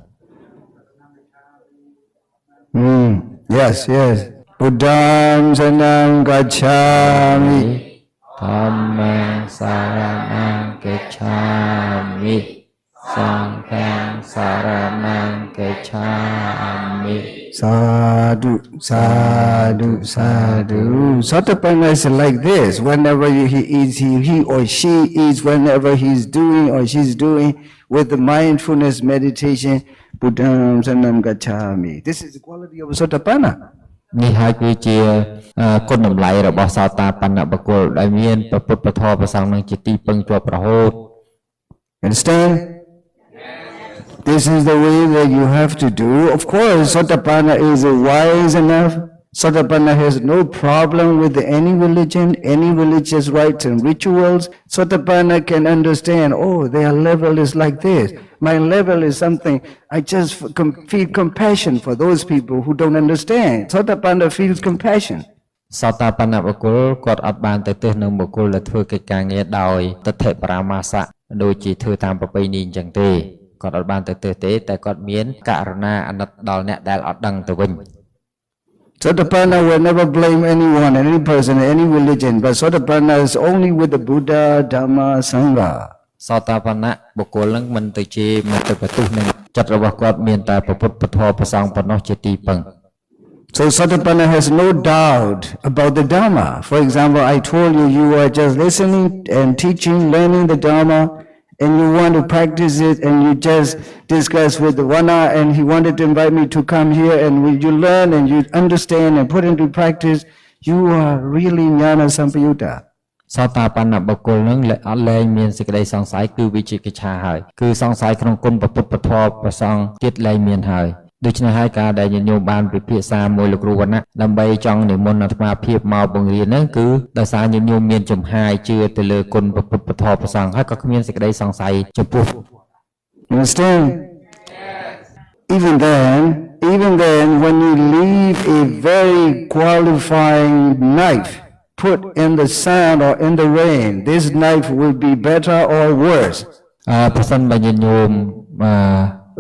Yes. Buddham Saranam Gacchami. Dhammam Saranam Gacchami. Sangham Saranam Gacchami. Sadhu. Sotapanna is like this. Whenever he eats, he or she eats, whenever he's doing or she's doing with the mindfulness meditation, Buddham Saranam Gacchami. This is the quality of Sotapanna. នេះហើយគឺជាគុណតម្លៃរបស់សោតាបណ្ណបុគ្គលដែលមានព្រះពុទ្ធពធព្រះសង្ឃនឹងជាទីពឹងជាប់រហូត Understand? This is the way that you have to do. Of course, Sotapanna is wise enough. Sotapanna has no problem with any religion, any religious rites and rituals. Sotapanna can understand, oh, their level is like this. My level is something, I just feel compassion for those people who don't understand. Sotapanna feels compassion. សោតាបណ្ណបុគ្គលគាត់អត់បានទៅទិសនឹងបុគ្គលដែលធ្វើកិច្ចការងារដោយទិដ្ឋិបរាមាសៈដូចជាធ្វើតាមប្រពៃណីអញ្ចឹងទេគាត់អត់បានទៅទិសទេតែគាត់មានករណាអាណិតដល់អ្នកដែលអត់ដឹងទៅវិញ Sotapanna will never blame anyone, any person, any religion, but Sotapanna is only with the Buddha, Dhamma, Sangha. សោតាបណ្ណបុគ្គលនឹងមិនទៅបន្ទោសនឹងចិត្តរបស់គាត់មានតែព្រះពុទ្ធពធព្រះសង្ឃប៉ុណ្ណោះជាទីពឹង So Sotapanna has no doubt about the Dhamma. For example, I told you, you are just listening and teaching, learning the Dhamma, and you want to practice it, and you just discuss with the Vana, and he wanted to invite me to come here, and when you learn and you understand and put into practice, you are really Jnana Sampayutta. សោតាបណ្ណបុគ្គលនឹងអត់លែងមានសេចក្តីសង្ស័យគឺវិជ្ជាកិច្ឆាហើយគឺសង្ស័យក្នុងគុណព្រះពុទ្ធពធព្រះសង្ឃទៀតលែងមានហើយដូច្នេះហើយការដែលញាតិញោមបានពិភាក្សាមួយលោកគ្រូវណ្ណៈដើម្បីចង់និមន្តអាត្មាភាពមកបង្រៀនហ្នឹងគឺដោយសារញាតិញោមមានចំហាយជឿទៅលើគុណព្រះពុទ្ធពធព្រះសង្ឃហើយក៏គ្មានសេចក្តីសង្ស័យចំពោះ Understand? Even then, when you leave a very qualifying knife put in the sand or in the rain, this knife will be better or worse. ប្រសិនបើញាតិញោម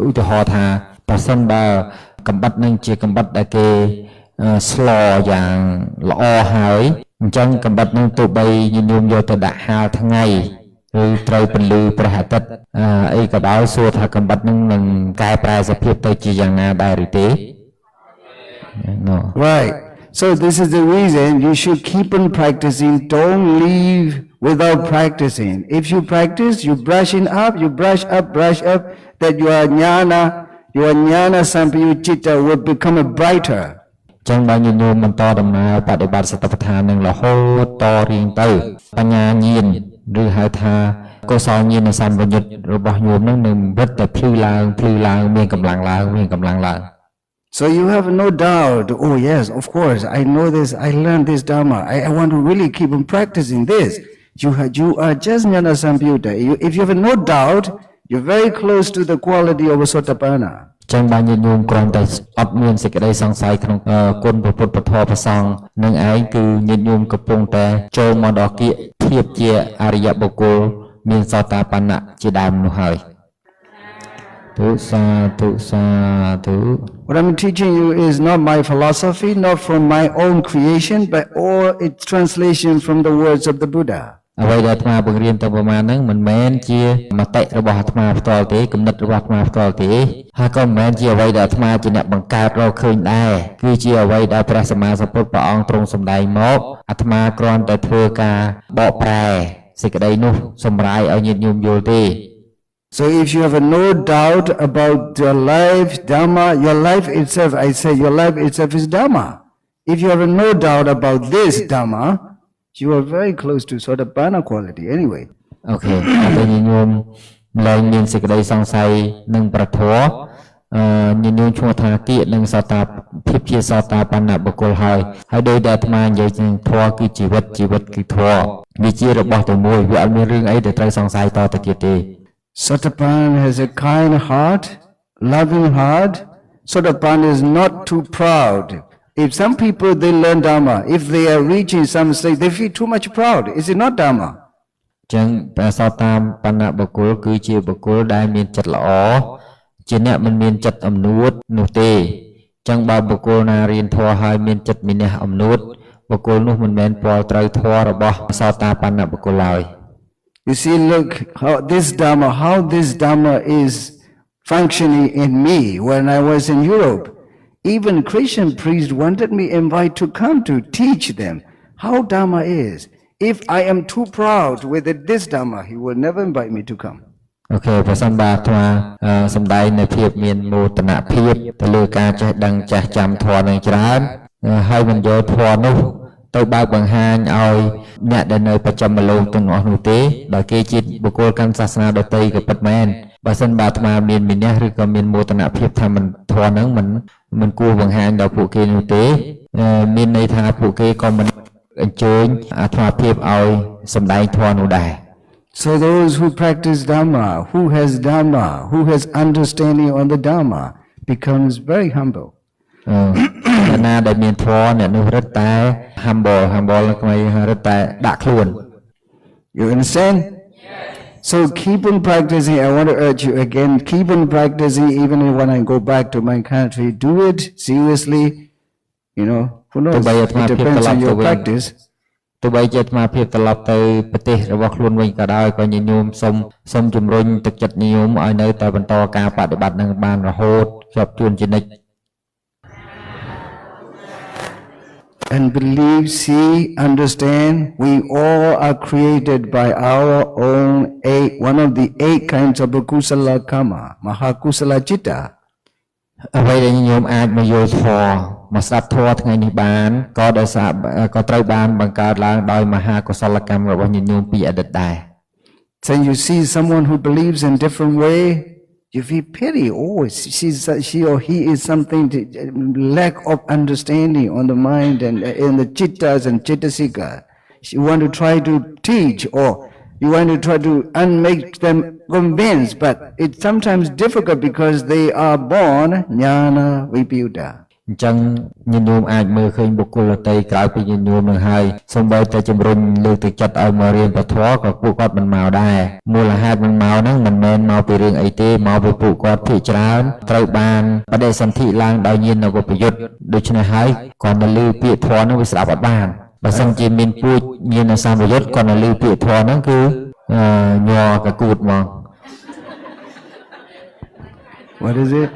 ឧទាហរណ៍ថាប្រសិនបើកំបិតនឹងជាកំបិតដែលគេ ស្លយ៉ាងល្អហើយអញ្ចឹងកំបិតនឹងទោះបីញាតិញោមយកទៅដាក់ហាលថ្ងៃឬត្រូវពន្លឺព្រះអាទិត្យអីក៏ដោយសួរថាកំបិតនឹងកែប្រែសភាពទៅជាយ៉ាងណាដែរឬទេ No. Right. So this is the reason you should keep on practicing. Don't leave without practicing. If you practice, you brushing up, brush up, that your jnana sampayucitta will become brighter. ចឹងបើញាតិញោមបន្តដំណើរបដិបត្តិសតិប្បដ្ឋាននឹងរហូតតរៀងទៅបញ្ញាញាណឬហៅថាកុសលញាណសម្បញ្ញត្តិរបស់ញោមនឹងវិតតែភ្លឺឡើងមានកម្លាំងឡើង So you have no doubt, oh yes, of course, I know this, I learned this Dharma, I want to really keep on practicing this. You are just jnana sampayutta. If you have no doubt, you're very close to the quality of a Sotapanna. ចឹងបើញាតិញោមគ្រាន់តែអត់មានសេចក្តីសង្ស័យក្នុងគុណព្រះពុទ្ធពធព្រះសង្ឃនឹងឯងគឺញាតិញោមកំពុងតែចូលមកដល់គៀកភាពជាអរិយបុគ្គលមានសោតាបណ្ណៈជាដើមនោះហើយ What I'm teaching you is not my philosophy, not from my own creation, but all its translation from the words of the Buddha. អ្វីដែលអាត្មាបង្រៀនទៅប្រមាណហ្នឹងមិនមែនជាមតិរបស់អាត្មាផ្ទាល់ទេគំនិតរបស់អាត្មាផ្ទាល់ទេហើយក៏មិនមែនជាអ្វីដែលអាត្មាជាអ្នកបង្កើតរកឃើញដែរគឺជាអ្វីដែលព្រះសម្មាសម្ពុទ្ធព្រះអង្គទ្រង់សម្ដែងមកអាត្មាគ្រាន់តែធ្វើការបកប្រែសេចក្តីនោះសម្រាយឲ្យញាតិញោមយល់ទេ So if you have no doubt about your life, Dhamma, your life itself, I say your life itself is Dhamma. If you have no doubt about this Dhamma, you are very close to Sotapanna quality anyway. Okay. តែញាតិញោមឡើងមានសេចក្តីសង្ស័យនឹងព្រះធម៌ញាតិញោមឈ្មោះថាគៀកនឹងសតាភាពជាសតាបណ្ណបុគ្គលហើយដោយដែលអាត្មានិយាយនឹងធម៌គឺជីវិតគឺធម៌វាជារបស់តែមួយវាអត់មានរឿងអីដែលត្រូវសង្ស័យតទៅទៀតទេ Sotapanna has a kind heart, loving heart. Sotapanna is not too proud. If some people, they learn Dhamma, if they are reaching some stage, they feel too much proud. Is it not Dhamma? ចឹងព្រះសោតាបណ្ណបុគ្គលគឺជាបុគ្គលដែលមានចិត្តល្អជាអ្នកមិនមានចិត្តអំនួតនោះទេចឹងបើបុគ្គលណារៀនធម៌ហើយមានចិត្តមានះអំនួតបុគ្គលនោះមិនមែនពាល់ត្រូវធម៌របស់សោតាបណ្ណបុគ្គលឡើយ You see, look how this Dhamma is functioning in me when I was in Europe. Even Christian priests wanted me invite to come to teach them how Dhamma is. If I am too proud with this Dhamma, he will never invite me to come. Okay, ប្រសិនបើអាត្មាសម្ដែងនៅភាពមានមោទនភាពទៅលើការចេះដឹងចេះចាំធម៌នឹងច្រើនហើយមិនយកធម៌នោះទៅបើកបង្ហាញឲ្យអ្នកដែលនៅប្រចាំលោកទាំងអស់នោះទេដោយគេជាបុគ្គលកាន់សាសនាដទៃក៏ពិតមែនបើសិនបើអាត្មាមានវិន័យឬក៏មានមោទនភាពថាមិនធម៌ហ្នឹងមិនគួរបង្ហាញដល់ពួកគេនោះទេមានន័យថាពួកគេក៏មិនអញ្ជើញអាត្មាភាពឲ្យសម្ដែងធម៌នោះដែរ So those who practice Dhamma, who has understanding on the Dhamma, becomes very humble. ណាដែលមានធម៌អ្នកនោះរឹតតែ humble នៅក្នុងរឹតតែដាក់ខ្លួន You understand? So keep on practicing. I want to urge you again, keep on practicing even when I go back to my country. Do it seriously. You know, who knows? It depends on your practice. ទោះបីជាអាត្មាភាពត្រឡប់ទៅប្រទេសរបស់ខ្លួនវិញក៏ដោយក៏ញញោមសូមជំរុញទឹកចិត្តញញោមឲ្យនៅតែបន្តការបដិបត្តិនឹងបានរហូតជាប់ជួនជានិច្ច And believe, see, understand, we all are created by our own one of the 8 kinds of kusala karma, mahakusala citta. អ្វីដែលញោមអាចមកយល់ធម៌មកស្ដាប់ធម៌ថ្ងៃនេះបានក៏ដោយសារក៏ត្រូវបានបង្កើតឡើងដោយមហាកុសលកម្មរបស់ញោមពីអតីតដែរ So you see someone who believes in different way, you feel pity. Oh, she or he is something lack of understanding on the mind and in the chittas and chittasika. You want to try to teach or you want to try to make them convinced, but it's sometimes difficult because they are born jnana vipyuta. អញ្ចឹងញាតិញោមអាចមើលឃើញបុគ្គលដទៃក្រៅពីញាតិញោមនឹងហើយសូម្បីតែជំរុញលើកទឹកចិត្តឲ្យមករៀនពធក៏ពួកគាត់មិនមកដែរមូលហេតុមិនមកហ្នឹងមិនមែនមកពីរឿងអីទេមកពីពួកគាត់ភាគច្រើនត្រូវបានបដិសន្ធិឡើងដោយញាណវប្រយុទ្ធដូច្នេះហើយគាត់ទៅលឺពាក្យធម៌ហ្នឹងវាស្ដាប់អត់បានបើសិនជាមានពូជញាណសម្បយុទ្ធគាត់ទៅលឺពាក្យធម៌ហ្នឹងគឺញ័រកកូតហ្មង What is it?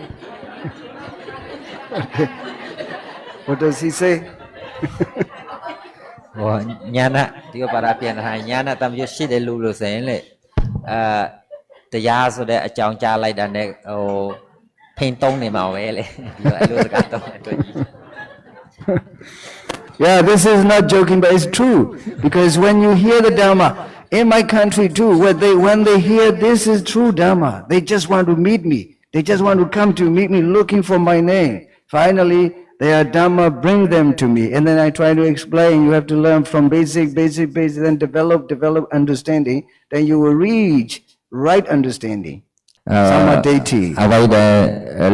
What does he say? Nhana tiêu para pian hai nhana tam yo shi de lu lu sen leတရားဆိုတဲ့အကြောင်းကြားလိုက်တာနဲ့ဟိုဖိန်တုံးနေမှာပဲလေဒီလိုအဲ့လိုစကားတော့တွေ့ကြည့် Yeah, this is not joking, but it's true. Because when you hear the Dhamma, in my country too, when they hear this is true Dhamma, they just want to meet me. They just want to come to meet me looking for my name. Finally, their Dhamma bring them to me. And then I try to explain, you have to learn from basic, then develop understanding. Then you will reach right understanding. Samadhi. អ្វីដែល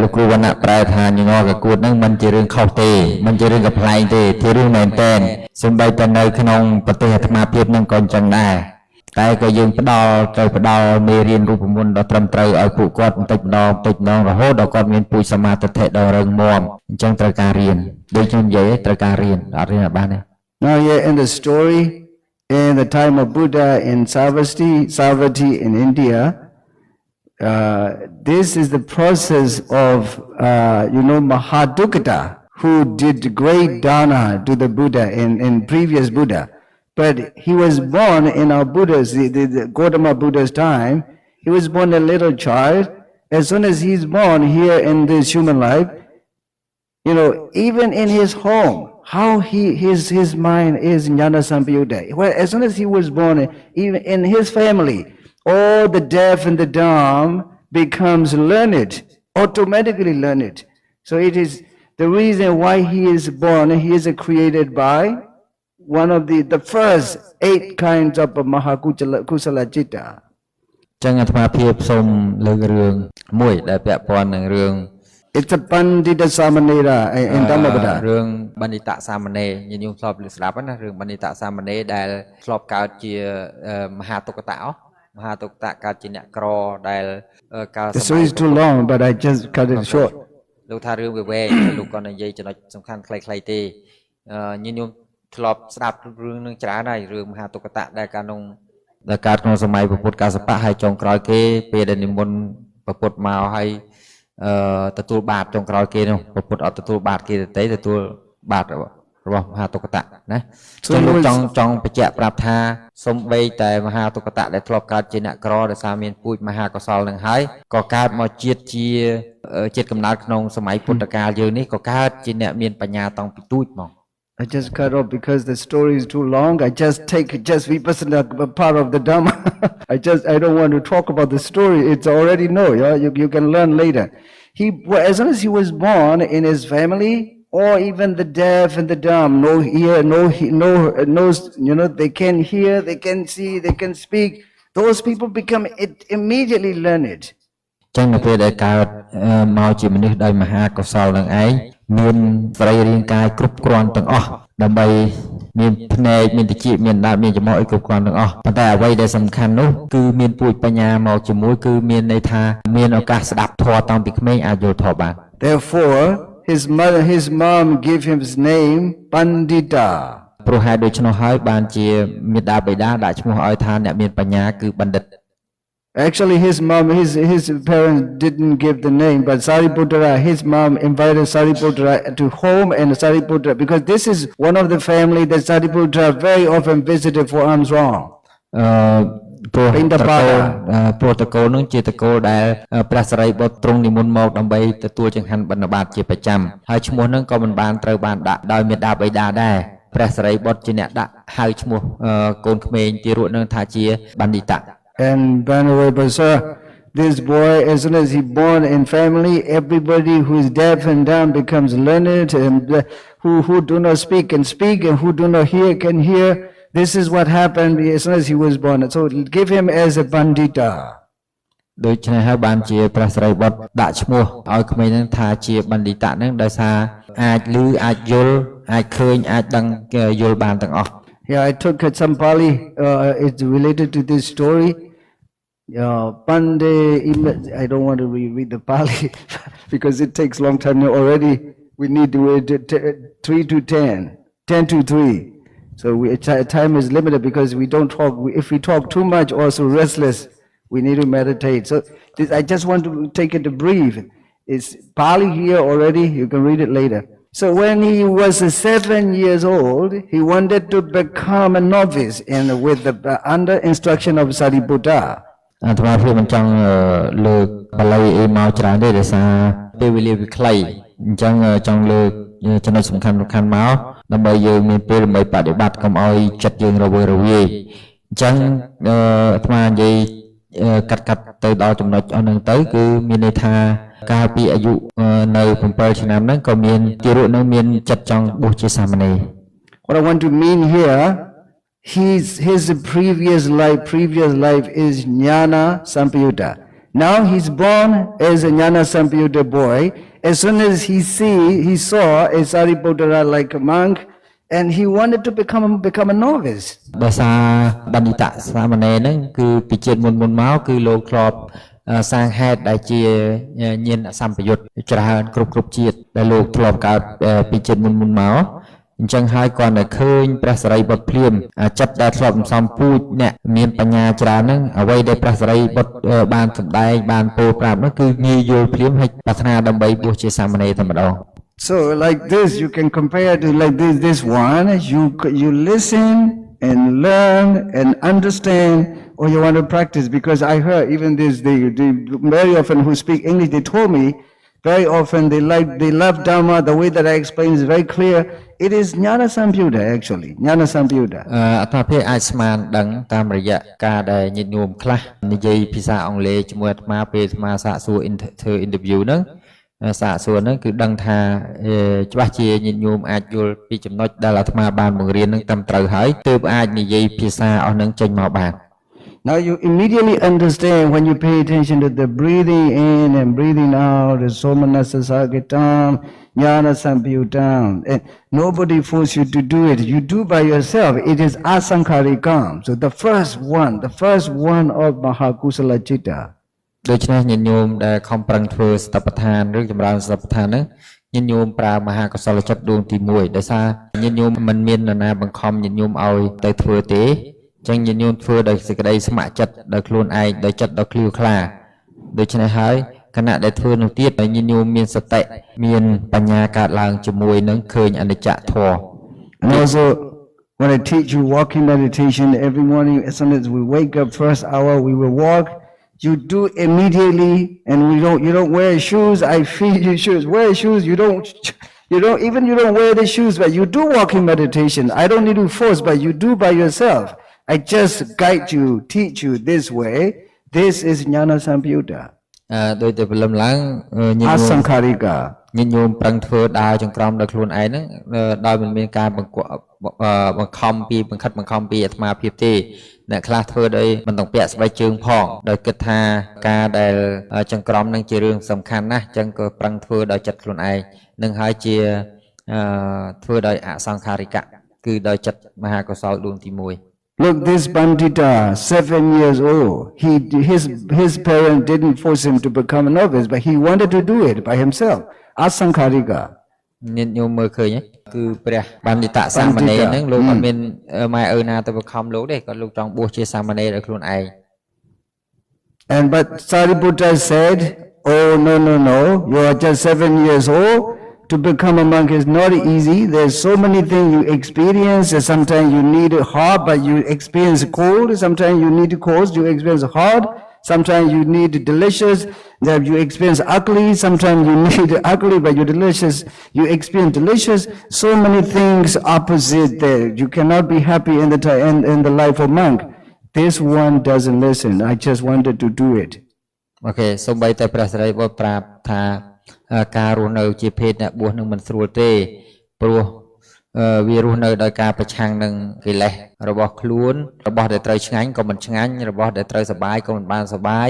លោកគ្រូវណ្ណៈប្រែថាញងកកួតហ្នឹងមិនជារឿងខុសទេមិនជារឿងកំ ប្លែងទេជារឿងមែនតែនសូម្បីតែនៅក្នុងប្រទេសអាត្មាភាពហ្នឹងក៏អញ្ចឹងដែរតែក៏យើងផ្ដល់មេរៀនរូបមន្តដ៏ត្រឹមត្រូវឲ្យពួកគាត់បន្តិចម្ដងរហូតដល់គាត់មានពូជសមាធិដ៏រឹងមាំអញ្ចឹងត្រូវការរៀនដូចខ្ញុំនិយាយត្រូវការរៀនអត់រៀនអត់បានទេ Now here in the story in the time of Buddha in Savatthi in India this is the process of Mahadukata who did great dana to the Buddha in previous Buddha. But he was born in our Buddha's, the Gautama Buddha's time, he was born a little child. As soon as he's born here in this human life, even in his home, how his mind is jnana sampayutta. Well, as soon as he was born, even in his family, all the deaf and the dumb becomes learned, automatically learned. So it is the reason why he is born, he is created by one of the first 8 kinds of Mahakusala Citta. ចឹងអាត្មាភាពសូមលើករឿងមួយដែលពាក់ព័ន្ធនឹងរឿង It's a Pandita Samanera in Dhammapada. រឿងបណ្ឌិតសាមណេរញញោមធ្លាប់ស្ដាប់ណារឿងបណ្ឌិតសាមណេរដែលធ្លាប់កើតជាមហាទុក្កតៈមហាទុក្កតៈកើតជាអ្នកក្រដែលកាល The story is too long, but I just cut it short. លោកថារឿងវាវែងលោកក៏និយាយចំណុចសំខាន់ខ្លីៗទេញញោមធ្លាប់ស្ដាប់រឿងនឹងច្រើនហើយរឿងមហាទុក្កតៈដែលកាលនោះដែលកើតក្នុងសម័យពុទ្ធកាសបៈហើយចុងក្រោយគេពេលដែលនិមន្តពុទ្ធមកហើយទទួលបាតចុងក្រោយគេនោះពុទ្ធអត់ទទួលបាតគេទេទទួលបាតរបស់មហាទុក្កតៈណាចឹងលោកចង់បញ្ជាក់ប្រាប់ថាសូម្បីតែមហាទុក្កតៈដែលធ្លាប់កើតជាអ្នកក្រដោយសារមានពូជមហាកុសលនឹងហើយក៏កើតមកជាតិកំណើតក្នុងសម័យពុទ្ធកាលយើងនេះក៏កើតជាអ្នកមានបញ្ញាតាំងពីទូចមក I just cut off because the story is too long. I just take vipassana part of the Dhamma. I don't want to talk about the story. It's already know. Yeah? You can learn later. As soon as he was born in his family, or even the deaf and the dumb, no ear, no, they can hear, they can see, they can speak. Those people become immediately learned. ចឹងនៅពេលដែលកើតមកជាមនុស្សដោយមហាកុសលនឹងឯងមានសរីរាង្គកាយគ្រប់គ្រាន់ទាំងអស់ដើម្បីមានភ្នែកមានតិចមានដាតមានច្រមុះអីគ្រប់គ្រាន់ទាំងអស់ប៉ុន្តែអ្វីដែលសំខាន់នោះគឺមានពូជបញ្ញាមកជាមួយគឺមានន័យថាមានឱកាសស្ដាប់ធម៌តាំងពីក្មេងអាចយល់ធម៌បាន Therefore his mom gave him his name Pandita ព្រោះហេតុដូច្នោះហើយបានជាមេដាបិតាដាក់ឈ្មោះឲ្យថាអ្នកមានបញ្ញាគឺបណ្ឌិត Actually, his mom, his parents didn't give the name, but Sariputra, his mom invited Sariputra to home and Sariputra, because this is one of the family that Sariputra very often visited for alms wrong. ព្រោះតកូលនឹងជាតកូលដែលព្រះសារីបុត្រទ្រង់និមន្តមកដើម្បីទទួលចង្ហាន់បិណ្ឌបាតជាប្រចាំហើយឈ្មោះនឹងក៏មិនបានត្រូវបានដាក់ដោយមេដាបិតាដែរព្រះសារីបុត្រជាអ្នកដាក់ហៅឈ្មោះកូនក្មេងទីរួចនឹងថាជាបណ្ឌិត And Venerable Sir, this boy, as soon as he born in family, everybody who is deaf and dumb becomes learned, and who do not speak can speak, and who do not hear can hear. This is what happened as soon as he was born. So give him as a Pandita. ដូច្នេះហើយបានជាព្រះសិរីបុត្រដាក់ឈ្មោះឲ្យក្មេងហ្នឹងថាជាបណ្ឌិតៈហ្នឹងដោយសារអាចឮអាចយល់អាចឃើញអាចដឹងយល់បានទាំងអស់ Yeah, I took some Pali. It's related to this story. Pande, I don't want to read the Pali because it takes long time now already. We need to wait 3 to 10, 10 to 3. So time is limited because we don't talk. If we talk too much, also restless, we need to meditate. So this, I just want to take it brief. It's Pali here already. You can read it later. So when he was 7 years old, he wanted to become a novice with the under instruction of Sariputta. អាត្មាភាពមិនចង់លើកបាលីអីមកច្រើនទេដោយសារពេលវេលាវាខ្លីអញ្ចឹងចង់លើកចំណុចសំខាន់ៗមកដើម្បីយើងមានពេលដើម្បីបដិបត្តិកុំឲ្យចិត្តយើងរវើរវាយអញ្ចឹងអាត្មានិយាយកាត់ទៅដល់ចំណុចអស់ហ្នឹងទៅគឺមានន័យថាកាលពីអាយុនៅ7ឆ្នាំហ្នឹងក៏មានទារកនឹងមានចិត្តចង់បួសជាសាមណេរ What I want to mean here, his previous life is Jnana Sampayutta. Now he's born as a Jnana Sampayutta boy. As soon as he saw a Sariputta like a monk, and he wanted to become a novice. ដោយសារបណ្ឌិតសាមណេរហ្នឹងគឺពីជាតិមុនមកគឺលោកធ្លាប់សាងហេតុដែលជាញាណសម្បយុទ្ធច្រើនគ្រប់ជាតិដែលលោកធ្លាប់កើតពីជាតិមុនមកអញ្ចឹងហើយគាត់តែឃើញព្រះសិរីបុត្រភ្លាមចិត្តដែលធ្លាប់សំពូជអ្នកមានបញ្ញាច្រើនហ្នឹងអ្វីដែលព្រះសិរីបុត្របានសម្ដែងបានពោលប្រាប់ហ្នឹងគឺងាយយល់ភ្លាមហើយប្រាថ្នាដើម្បីបួសជាសាមណេរតែម្ដង So like this, you can compare to like this one. You listen and learn and understand, or you want to practice. Because I heard even this, they very often who speak English, they told me very often they love Dharma. The way that I explain is very clear. It is Jnana Sampayutta actually, Jnana Sampayutta. អត្ថភាពអាចស្មានដឹងតាមរយៈការដែលញាតិញោមខ្លះនិយាយភាសាអង់គ្លេសជាមួយអាត្មាពេលអាត្មាសាកសួរ interview ហ្នឹងសាកសួរហ្នឹងគឺដឹងថាច្បាស់ជាញាតិញោមអាចយល់ពីចំណុចដែលអាត្មាបានបង្រៀនហ្នឹងត្រឹមត្រូវហើយទើបអាចនិយាយភាសាអស់ហ្នឹងចេញមកបាន Now you immediately understand when you pay attention to the breathing in and breathing out, the Somanasa Sagitam, Jnana Sampayuttam. And nobody force you to do it. You do by yourself. It is asankarikam. So the first one of Mahakusala Chitta. ដូច្នេះញាតិញោមដែលខំប្រឹងធ្វើសតិប្បដ្ឋានឬចម្រើនសតិប្បដ្ឋានហ្នឹងញាតិញោមប្រើមហាកុសលចិត្តដួងទី1ដោយសារញាតិញោមមិនមាននរណាបង្ខំញាតិញោមឲ្យទៅធ្វើទេអញ្ចឹងញាតិញោមធ្វើដោយសេចក្តីស្ម័គ្រចិត្តដោយខ្លួនឯងដោយចិត្តដ៏ឃ្លាវខ្លាដូច្នេះហើយគណៈដែលធ្វើនោះទៀតញាតិញោមមានសតិមានបញ្ញាកើតឡើងជាមួយនឹងឃើញអនិច្ចធម៌ And also when I teach you walking meditation every morning, as soon as we wake up first hour we will walk. You do immediately, and you don't wear shoes. I feed you shoes. Wear shoes. You don't wear the shoes, but you do walking meditation. I don't need to force, but you do by yourself. I just guide you, teach you this way. This is Jnana Sampayutta. ដោយតែព្រលឹមឡើងញាតិញោម Asankarika. ញាតិញោមប្រឹងធ្វើដើរចង្ក្រមដល់ខ្លួនឯងហ្នឹងដោយមិនមានការបង្ខំពីបង្ខិតបង្ខំពីអាត្មាភាពទេអ្នកខ្លះធ្វើដោយមិនต้องពាក់ស្បែកជើងផងដោយគិតថាការដែលចង្ក្រមនឹងជារឿងសំខាន់ណាស់អញ្ចឹងក៏ប្រឹងធ្វើដោយចិត្តខ្លួនឯងនឹងហើយជាធ្វើដោយអសង្ខារិកៈគឺដោយចិត្តមហាកុសលដួងទី1 Look, this Pandita, 7 years old, his parents didn't force him to become a novice, but he wanted to do it by himself. Asankarika. ញាតិញោមមើលឃើញគឺព្រះបណ្ឌិតសាមណេរហ្នឹងលោកអត់មានម៉ែឪណាទៅបង្ខំលោកទេគាត់លោកចង់បួសជាសាមណេរដោយខ្លួនឯង And but Sariputta said, oh no, you are just 7 years old. To become a monk is not easy. There's so many things you experience. Sometimes you need hot, but you experience cold. Sometimes you need cold, you experience hot. Sometimes you need delicious, that you experience ugly. Sometimes you need ugly, but you delicious. You experience delicious. So many things opposite there. You cannot be happy in the life of monk. This one doesn't listen. I just wanted to do it. Okay, សូម្បីតែព្រះសិរីបុត្រប្រាប់ថាការរស់នៅជាភេទអ្នកបួសនឹងមិនស្រួលទេព្រោះ វារស់នៅដោយការប្រឆាំងនឹងកិលេសរបស់ខ្លួនរបស់ដែលត្រូវឆ្ងាញ់ក៏មិនឆ្ងាញ់របស់ដែលត្រូវសប្បាយក៏មិនបានសប្បាយ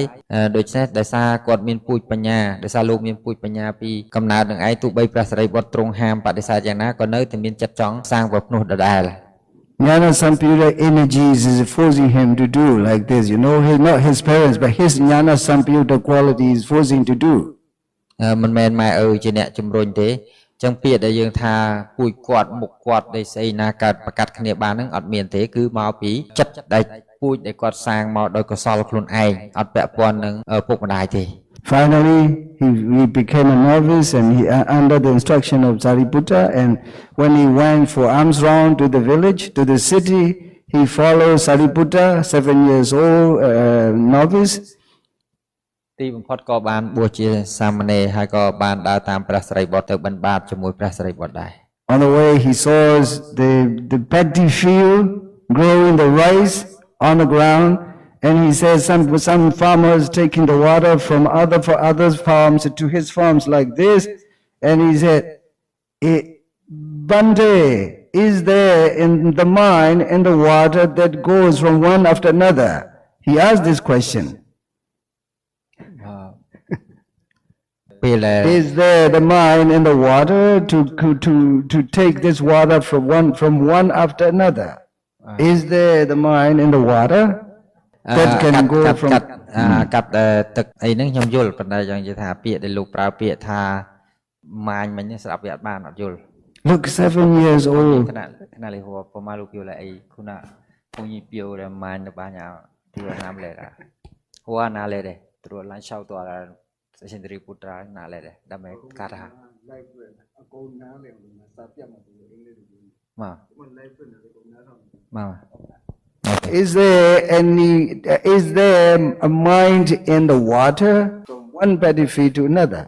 ដូច្នេះដោយសារគាត់មានពូជបញ្ញាដោយសារលោកមានពូជបញ្ញាពីកំណើតនឹងឯងទោះបីព្រះសារីបុត្រទ្រង់ហាមបដិសេធយ៉ាងណាក៏នៅតែមានចិត្តចង់សាងប្រភ្នោះដដែល Jnana Sampayutta energies is forcing him to do like this, not his parents, but his Jnana Sampayutta quality is forcing to do. មិនមែនម៉ែឪជាអ្នកជំរុញទេចឹងពាក្យដែលយើងថាពូជគាត់មុខគាត់ដែលស្អីណាកើតប្រកាសគ្នាបានហ្នឹងអត់មានទេគឺមកពីចិត្តដែលពូជដែលគាត់សាងមកដោយកុសលខ្លួនឯងអត់ពាក់ព័ន្ធនឹងពុកម្ដាយទេ Finally, he became a novice and he under the instruction of Sariputta, and when he went for alms round to the village, to the city, he followed Sariputta, 7 years old novice. ទីបំផុតក៏បានបួសជាសាមណេរហើយក៏បានដើរតាមព្រះសារីបុត្រទៅបិណ្ឌបាតជាមួយព្រះសារីបុត្រដែរ On the way, he saw the paddy field growing the rice on the ground, and he said some farmers taking the water from others' farms to his farms like this, and he said, Bante, is there in the mind and the water that goes from one after another? He asked this question. Is there the mind in the water to take this water from one after another? Is there the mind in the water that can go from កាត់ទឹកអីហ្នឹងខ្ញុំយល់ប៉ុន្តែយ៉ាងនិយាយថាពាក្យដែលលោកប្រើពាក្យថាម៉ាញមិញស្ដាប់វាអត់បានអត់យល់ Look, 7 years old. ខណៈលេហួរប្រមាលោកយល់អីခုនភូញពីវដែលម៉ាញទៅបាញ់ទូណាមលេដែរហួរណាលេដែរទូឡាញ់ឆៅតរសិនរីពុត្រាណាលេដែរដើម្បីកាត់ថាមក Is there a mind in the water from one paddy field to another?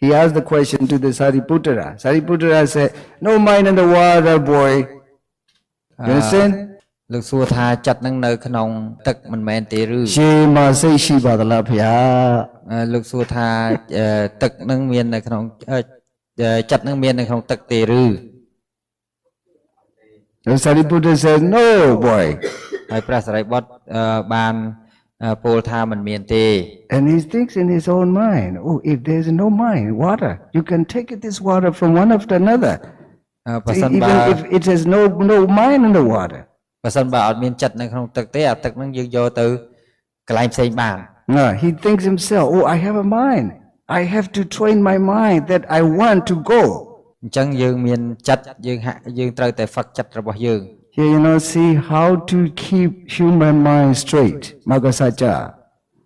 He asked the question to the Sariputta. Sariputta said, no mind in the water, boy. You understand? លោកសួរថាចិត្តនឹងនៅក្នុងទឹកមិនមែនទេឬ Shema say Shiva the Lapya. លោកសួរថាទឹកនឹងមាននៅក្នុងចិត្តនឹងមាននៅក្នុងទឹកទេឬ The Sariputta said, no, boy. ហើយព្រះសារីបុត្របានពោលថាមិនមានទេ And he thinks in his own mind, oh, if there's no mind, water, you can take this water from one after another. បើសិន Even បើ if it has no mind in the water. បើសិនបើអត់មានចិត្តនៅក្នុងទឹកទេអាទឹកនឹងយើងយកទៅកន្លែងផ្សេងបាន No, he thinks himself, oh, I have a mind. I have to train my mind that I want to go. អញ្ចឹងយើងមានចិត្តយើងត្រូវតែហ្វឹកចិត្តរបស់យើង Here, see how to keep human mind straight. Magasacha.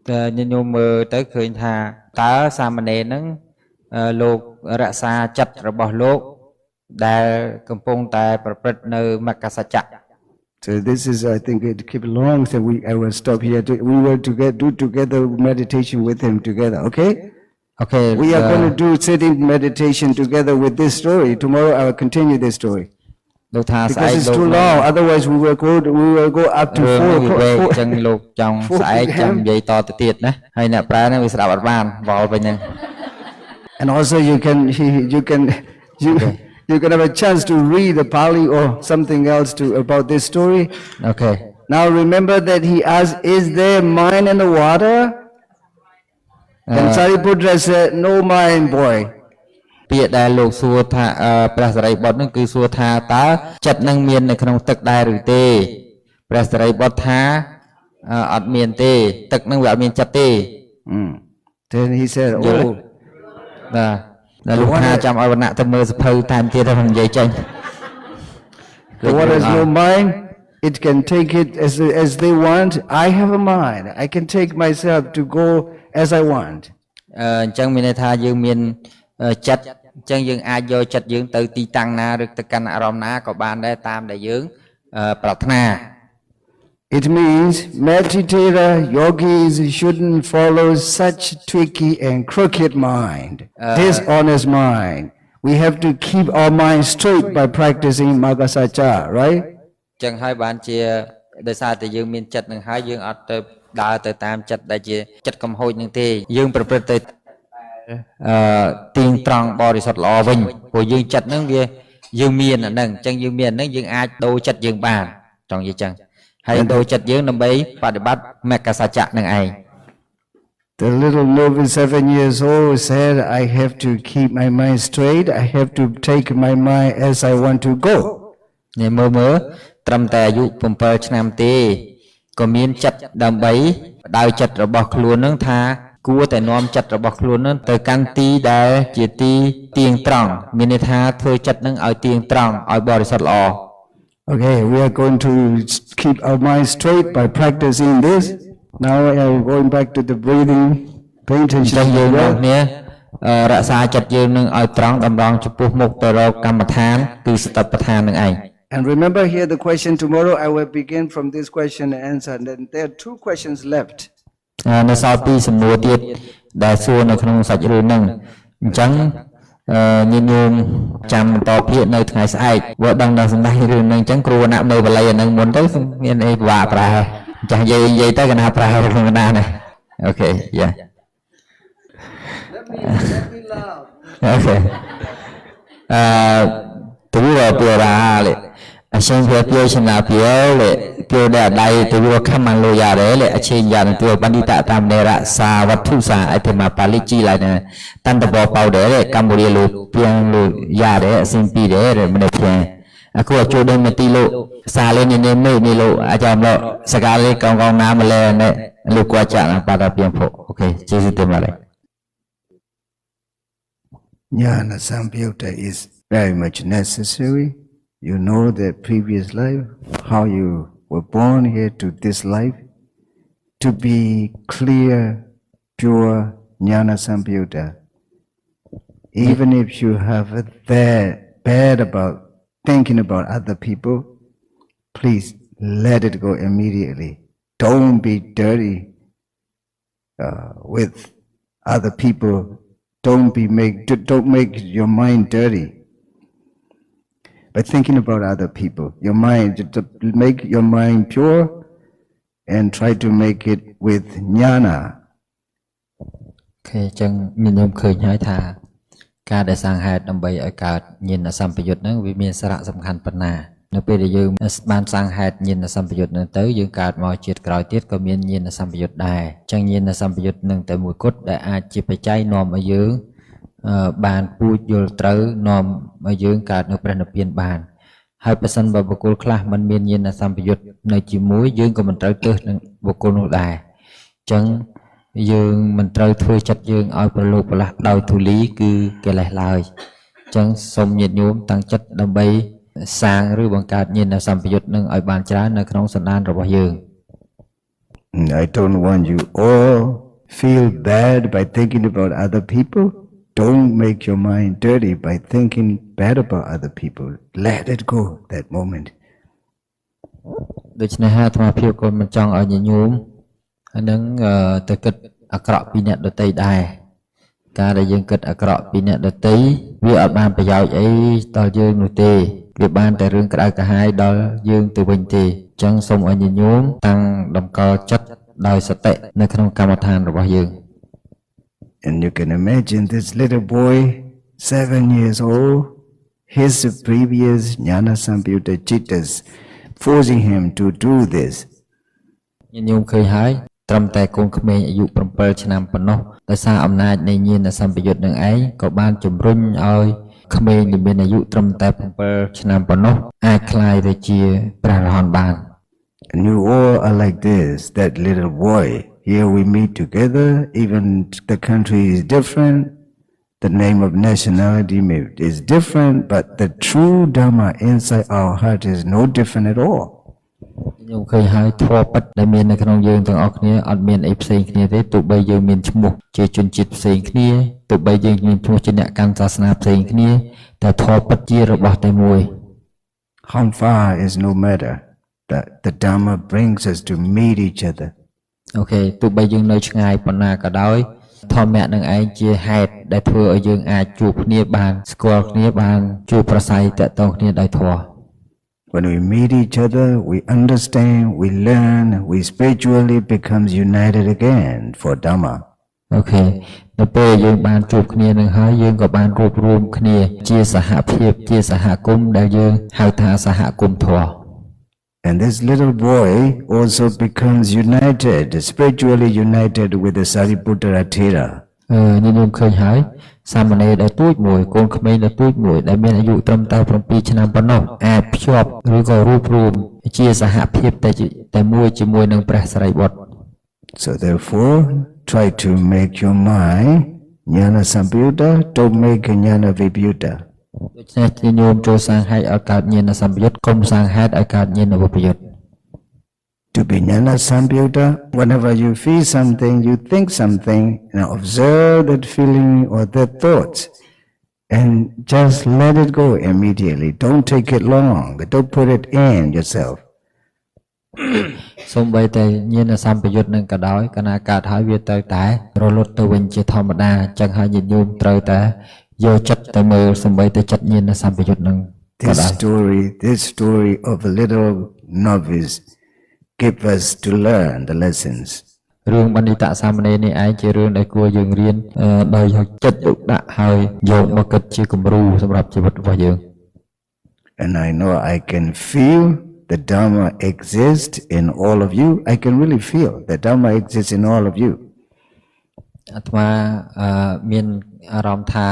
តែញញោមមើលទៅឃើញថាតើសាមណេរហ្នឹងលោករក្សាចិត្តរបស់លោកដែលកំពុងតែប្រព្រឹត្តនៅមគ្គសច្ចៈ So this is, I think, it keep long. So I will stop here. We will do together meditation with him together. Okay? Okay. We are going to do sitting meditation together with this story. Tomorrow I will continue this story. លោកថាស្អែ Because ក it's លោក too long. Otherwise, we will go up to 4 អញ្ o'clock. ចឹងលោកចង់ស្អែកចាំនិយាយតទៅទៀតណាហើយអ្នកប្រើហ្នឹងវាស្ដាប់អត់បានវល់វិញហ្នឹង And also you can have a chance to read the Pali or something else about this story. Okay. Now remember that he asked, is there mind in the water? And Sariputta said, no mind, boy. ពាក្យដែលលោកសួរថាព្រះសារីបុត្រហ្នឹងគឺសួរថាតើចិត្តនឹងមាននៅក្នុងទឹកដែរឬទេព្រះសារីបុត្រថាអត់មានទេទឹកនឹងវាអត់មានចិត្តទេ Then he said, oh, បាទលោកថាចាំឲ្យវណ្ណៈទៅមើលសភៅតាមទៀតទៅនិយាយចេញ the water has no mind. It can take it as they want. I have a mind. I can take myself to go as I want. អញ្ចឹងមានន័យថាយើងមានចិត្តអញ្ចឹងយើងអាចយកចិត្តយើងទៅទីតាំងណាឬទៅកាន់អារម្មណ៍ណាក៏បានដែរតាមដែលយើងប្រាថ្នា It means meditator yogis shouldn't follow such tricky and crooked mind, dishonest mind. We have to keep our mind straight by practicing Magasacha, right? ចឹងហើយបានជាដោយសារតែយើងមានចិត្តនឹងហើយយើងអត់ទៅដើរទៅតាមចិត្តដែលជាចិត្តកំហូចនឹងទេយើងប្រព្រឹត្តទៅទៀងត្រង់បរិសុទ្ធល្អវិញព្រោះយើងចិត្តនឹងវា យើងមានអាហ្នឹងអញ្ចឹងយើងមានអាហ្នឹងយើងអាចដូរចិត្តយើងបានចង់និយាយចឹងហើយដូរចិត្តយើងដើម្បីបប្រតិបត្តិមគ្គសច្ចៈនឹងឯង The little novice 7 years old said, I have to keep my mind straight. I have to take my mind as I want to go. នេះមើលត្រឹមតែអាយុ7ឆ្នាំទេក៏មានចិត្តដើម្បីបដៅចិត្តរបស់ខ្លួននឹងថាគួរតែនាំចិត្តរបស់ខ្លួននឹងទៅកាន់ទីដែលជាទីទៀងត្រង់មានន័យថាធ្វើចិត្តនឹងឲ្យទៀងត្រង់ឲ្យបរិសុទ្ធល្អ Okay, we are going to keep our mind straight by practicing this. Now we are going back to the breathing. Pay អញ្ attention ចឹង to យើង the ទាំង breath. គ្នារក្សាចិត្តយើងនឹងឲ្យត្រង់តម្រង់ចំពោះមុខទៅរកកម្មដ្ឋានគឺសតិប្បដ្ឋាននឹងឯង And remember here the question tomorrow, I will begin from this question and answer. And then there are 2 questions left. នៅសល់ពីសំណួរទៀតដែលសួរនៅក្នុងសាច់រឿងហ្នឹងអញ្ចឹងញាតិញោមចាំបន្តពាក្យនៅថ្ងៃស្អែកបើដឹងដល់សម្ដែងរឿងហ្នឹងអញ្ចឹងគ្រូណាក់នៅបល័យអាហ្នឹងមុនទៅមានអីពិបាកប្រែចាស់និយាយទៅកណាប្រែក្នុងកណាណាអូខេយ៉ា Let me laugh. អូខេទៅវាពរាលេអសិងវាពយណាពយលេពយដែលដៃទៅវាខមលយារលេអជិយានទៅបណ្ឌិតតាមនេរសាវត្ថុសាអធិមាបាលិជីឡៃតន្តបបោដែរកម្ពុជាលោកពីងលោកយ៉ាដែរអសិងពីដែរម្នេះផ្ញើအခုအကျိုးတဲ့မတိလို့စာလေးနေနေမိတ်နေလို့အကြောင်းတော့စကားလေးကောင်းကောင်းနားမလဲနဲ့လို့ကြွားကြတာပါတာပြင်ဖို့โอเคကျေးဇူးတင်ပါတယ် Jnana Samyutta is very much necessary. You know the previous life, how you were born here to this life. To be clear, pure Jnana Samyutta. Even if you have a bad about thinking about other people, please let it go immediately. Don't be dirty with other people. Don't make your mind dirty by thinking about other people. Your mind, to make your mind pure and try to make it with jnana. អូខេអញ្ចឹងញញោមឃើញហើយថាការដែលសាងហេតុដើម្បីឲ្យកើតញាណសម្បយុទ្ធហ្នឹងវាមានសារៈសំខាន់ប៉ុណ្ណានៅពេលដែលយើងបានសាងហេតុញាណសម្បយុទ្ធហ្នឹងទៅយើងកើតមកជាតិក្រោយទៀតក៏មានញាណសម្បយុទ្ធដែរអញ្ចឹងញាណសម្បយុទ្ធហ្នឹងតែមួយគត់ដែលអាចជាបច្ច័យនាំឲ្យយើងបានពូជយល់ត្រូវនាំឲ្យយើងកើតនៅព្រះនិព្វានបានហើយបើសិនបើបុគ្គលខ្លះមិនមានញាណសម្បយុទ្ធនៅជាមួយយើងក៏មិនត្រូវទើសនឹងបុគ្គលនោះដែរអញ្ចឹងយើងមិនត្រូវធ្វើចិត្តយើងឲ្យប្រឡូកប្រឡាស់ដោយធូលីគឺកិលេសឡើយអញ្ចឹងសូមញាតិញោមតាំងចិត្តដើម្បីសាងឬបង្កើតញាណសម្បយុទ្ធនឹងឲ្យបានច្រើននៅក្នុងសន្តានរបស់យើង I don't want you all feel bad by thinking about other people. Don't make your mind dirty by thinking bad about other people. Let it go that moment. ដូច្នេះហើយអាត្មាភាពក៏មិនចង់ឲ្យញាតិញោមហើយនឹងទៅគិតអាក្រក់ពីអ្នកដទៃដែរការដែលយើងគិតអាក្រក់ពីអ្នកដទៃវាអត់បានប្រយោជន៍អីដល់យើងនោះទេវាបានតែរឿងក្តៅក្រហាយដល់យើងទៅវិញទេអញ្ចឹងសូមឲ្យញាតិញោមតាំងតម្កល់ចិត្តដោយសតិនៅក្នុងកម្មដ្ឋានរបស់យើង And you can imagine this little boy, 7 years old, his previous Jnana Samyutta Chittas forcing him to do this. ញាតិញោមឃើញហើយត្រឹមតែកូនក្មេងអាយុ7ឆ្នាំប៉ុណ្ណោះដោយសារអំណាចនៃញាណសម្បយុទ្ធនឹងឯងក៏បានជំរុញឲ្យក្មេងដែលមានអាយុត្រឹមតែ7ឆ្នាំប៉ុណ្ណោះអាចក្លាយទៅជាព្រះរហន្តបាន And you all are like this, that little boy. Here we meet together, even the country is different, the name of nationality is different, but the true Dhamma inside our heart is no different at all. ខ្ញុំឃើញហើយធម៌ពិតដែលមាននៅក្នុងយើងទាំងអស់គ្នាអត់មានអីផ្សេងគ្នាទេទោះបីយើងមានឈ្មោះជាជនជាតិផ្សេងគ្នាទោះបីយើងមានឈ្មោះជាអ្នកកាន់សាសនាផ្សេងគ្នាតែធម៌ពិតជារបស់តែមួយ How far is no matter, that the Dhamma brings us to meet each other. អូខេទោះបីយើងនៅឆ្ងាយប៉ុណ្ណាក៏ដោយធម្មៈនឹងឯងជាហេតុដែលធ្វើឲ្យយើងអាចជួបគ្នាបានស្គាល់គ្នាបានជួបប្រស័យតាក់ទងគ្នាដោយធម៌ When we meet each other, we understand, we learn, we spiritually becomes united again for Dhamma. អូខេនៅពេលយើងបានជួបគ្នានឹងហើយយើងក៏បានរួបរวมគ្នាជាសហភាពជាសហគមន៍ដែលយើងហៅថាសហគមន៍ធម៌ And this little boy also becomes united, spiritually united with the Sariputta Thera. ញញោមឃើញហើយសាមណេរដែលទូចមួយកូនក្មេងដែលទូចមួយដែលមានអាយុត្រឹមតែ7ឆ្នាំប៉ុណ្ណោះអាចភ្ជាប់ឬក៏រួបរวมជាសហភាពតែមួយជាមួយនឹងព្រះសារីបុត្រ So therefore, try to make your mind jnana sampayutta, don't make jnana vibhuta. ដូច្នេះញញោមចូលសាងហេតុឲ្យកើតញាណសម្បយុទ្ធកុំសាងហេតុឲ្យកើតញាណវិបយុទ្ធ To be jnana sampayutta, whenever you feel something, you think something, now observe that feeling or that thoughts and just let it go immediately. Don't take it long. Don't put it in yourself. សូម្បីតែញាណសម្បយុទ្ធនឹងក៏ដោយកាលណាកើតហើយវាត្រូវតែរលត់ទៅវិញជាធម្មតាអញ្ចឹងហើយញាតិញោមត្រូវតែយកចិត្តទៅមើលសូម្បីតែចិត្តញាណសម្បយុទ្ធនឹងក៏ដោយ This story of a little novice give us to learn the lessons. រឿងបណ្ឌិតសាមណេរនេះឯងជារឿងដែលគួរយើងរៀនដោយយកចិត្តទុកដាក់ហើយយកមកគិតជាគំរូសម្រាប់ជីវិតរបស់យើង And I know I can feel the Dharma exists in all of you. I can really feel the Dharma exists in all of you. អាត្មាមានអារម្មណ៍ថា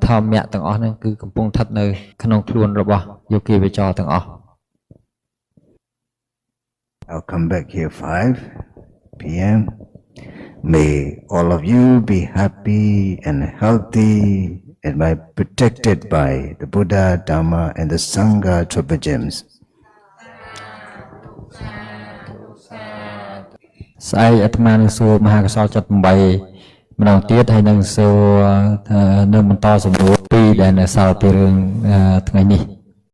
ធម្មៈទាំងអស់ហ្នឹងគឺកំពុងស្ថិតនៅក្នុងខ្លួនរបស់យោគីវចរទាំងអស់ I'll come back here 5 p.m. May all of you be happy and healthy and be protected by the Buddha, Dhamma and the Sangha Triple Gems. ស្អែកអាត្មានឹងសួរមហាកុសលចិត្ត8ម្ដងទៀតហើយនឹងសួរនៅបន្តសំណួរ2ដែលនៅសល់ពីរឿងថ្ងៃនេះ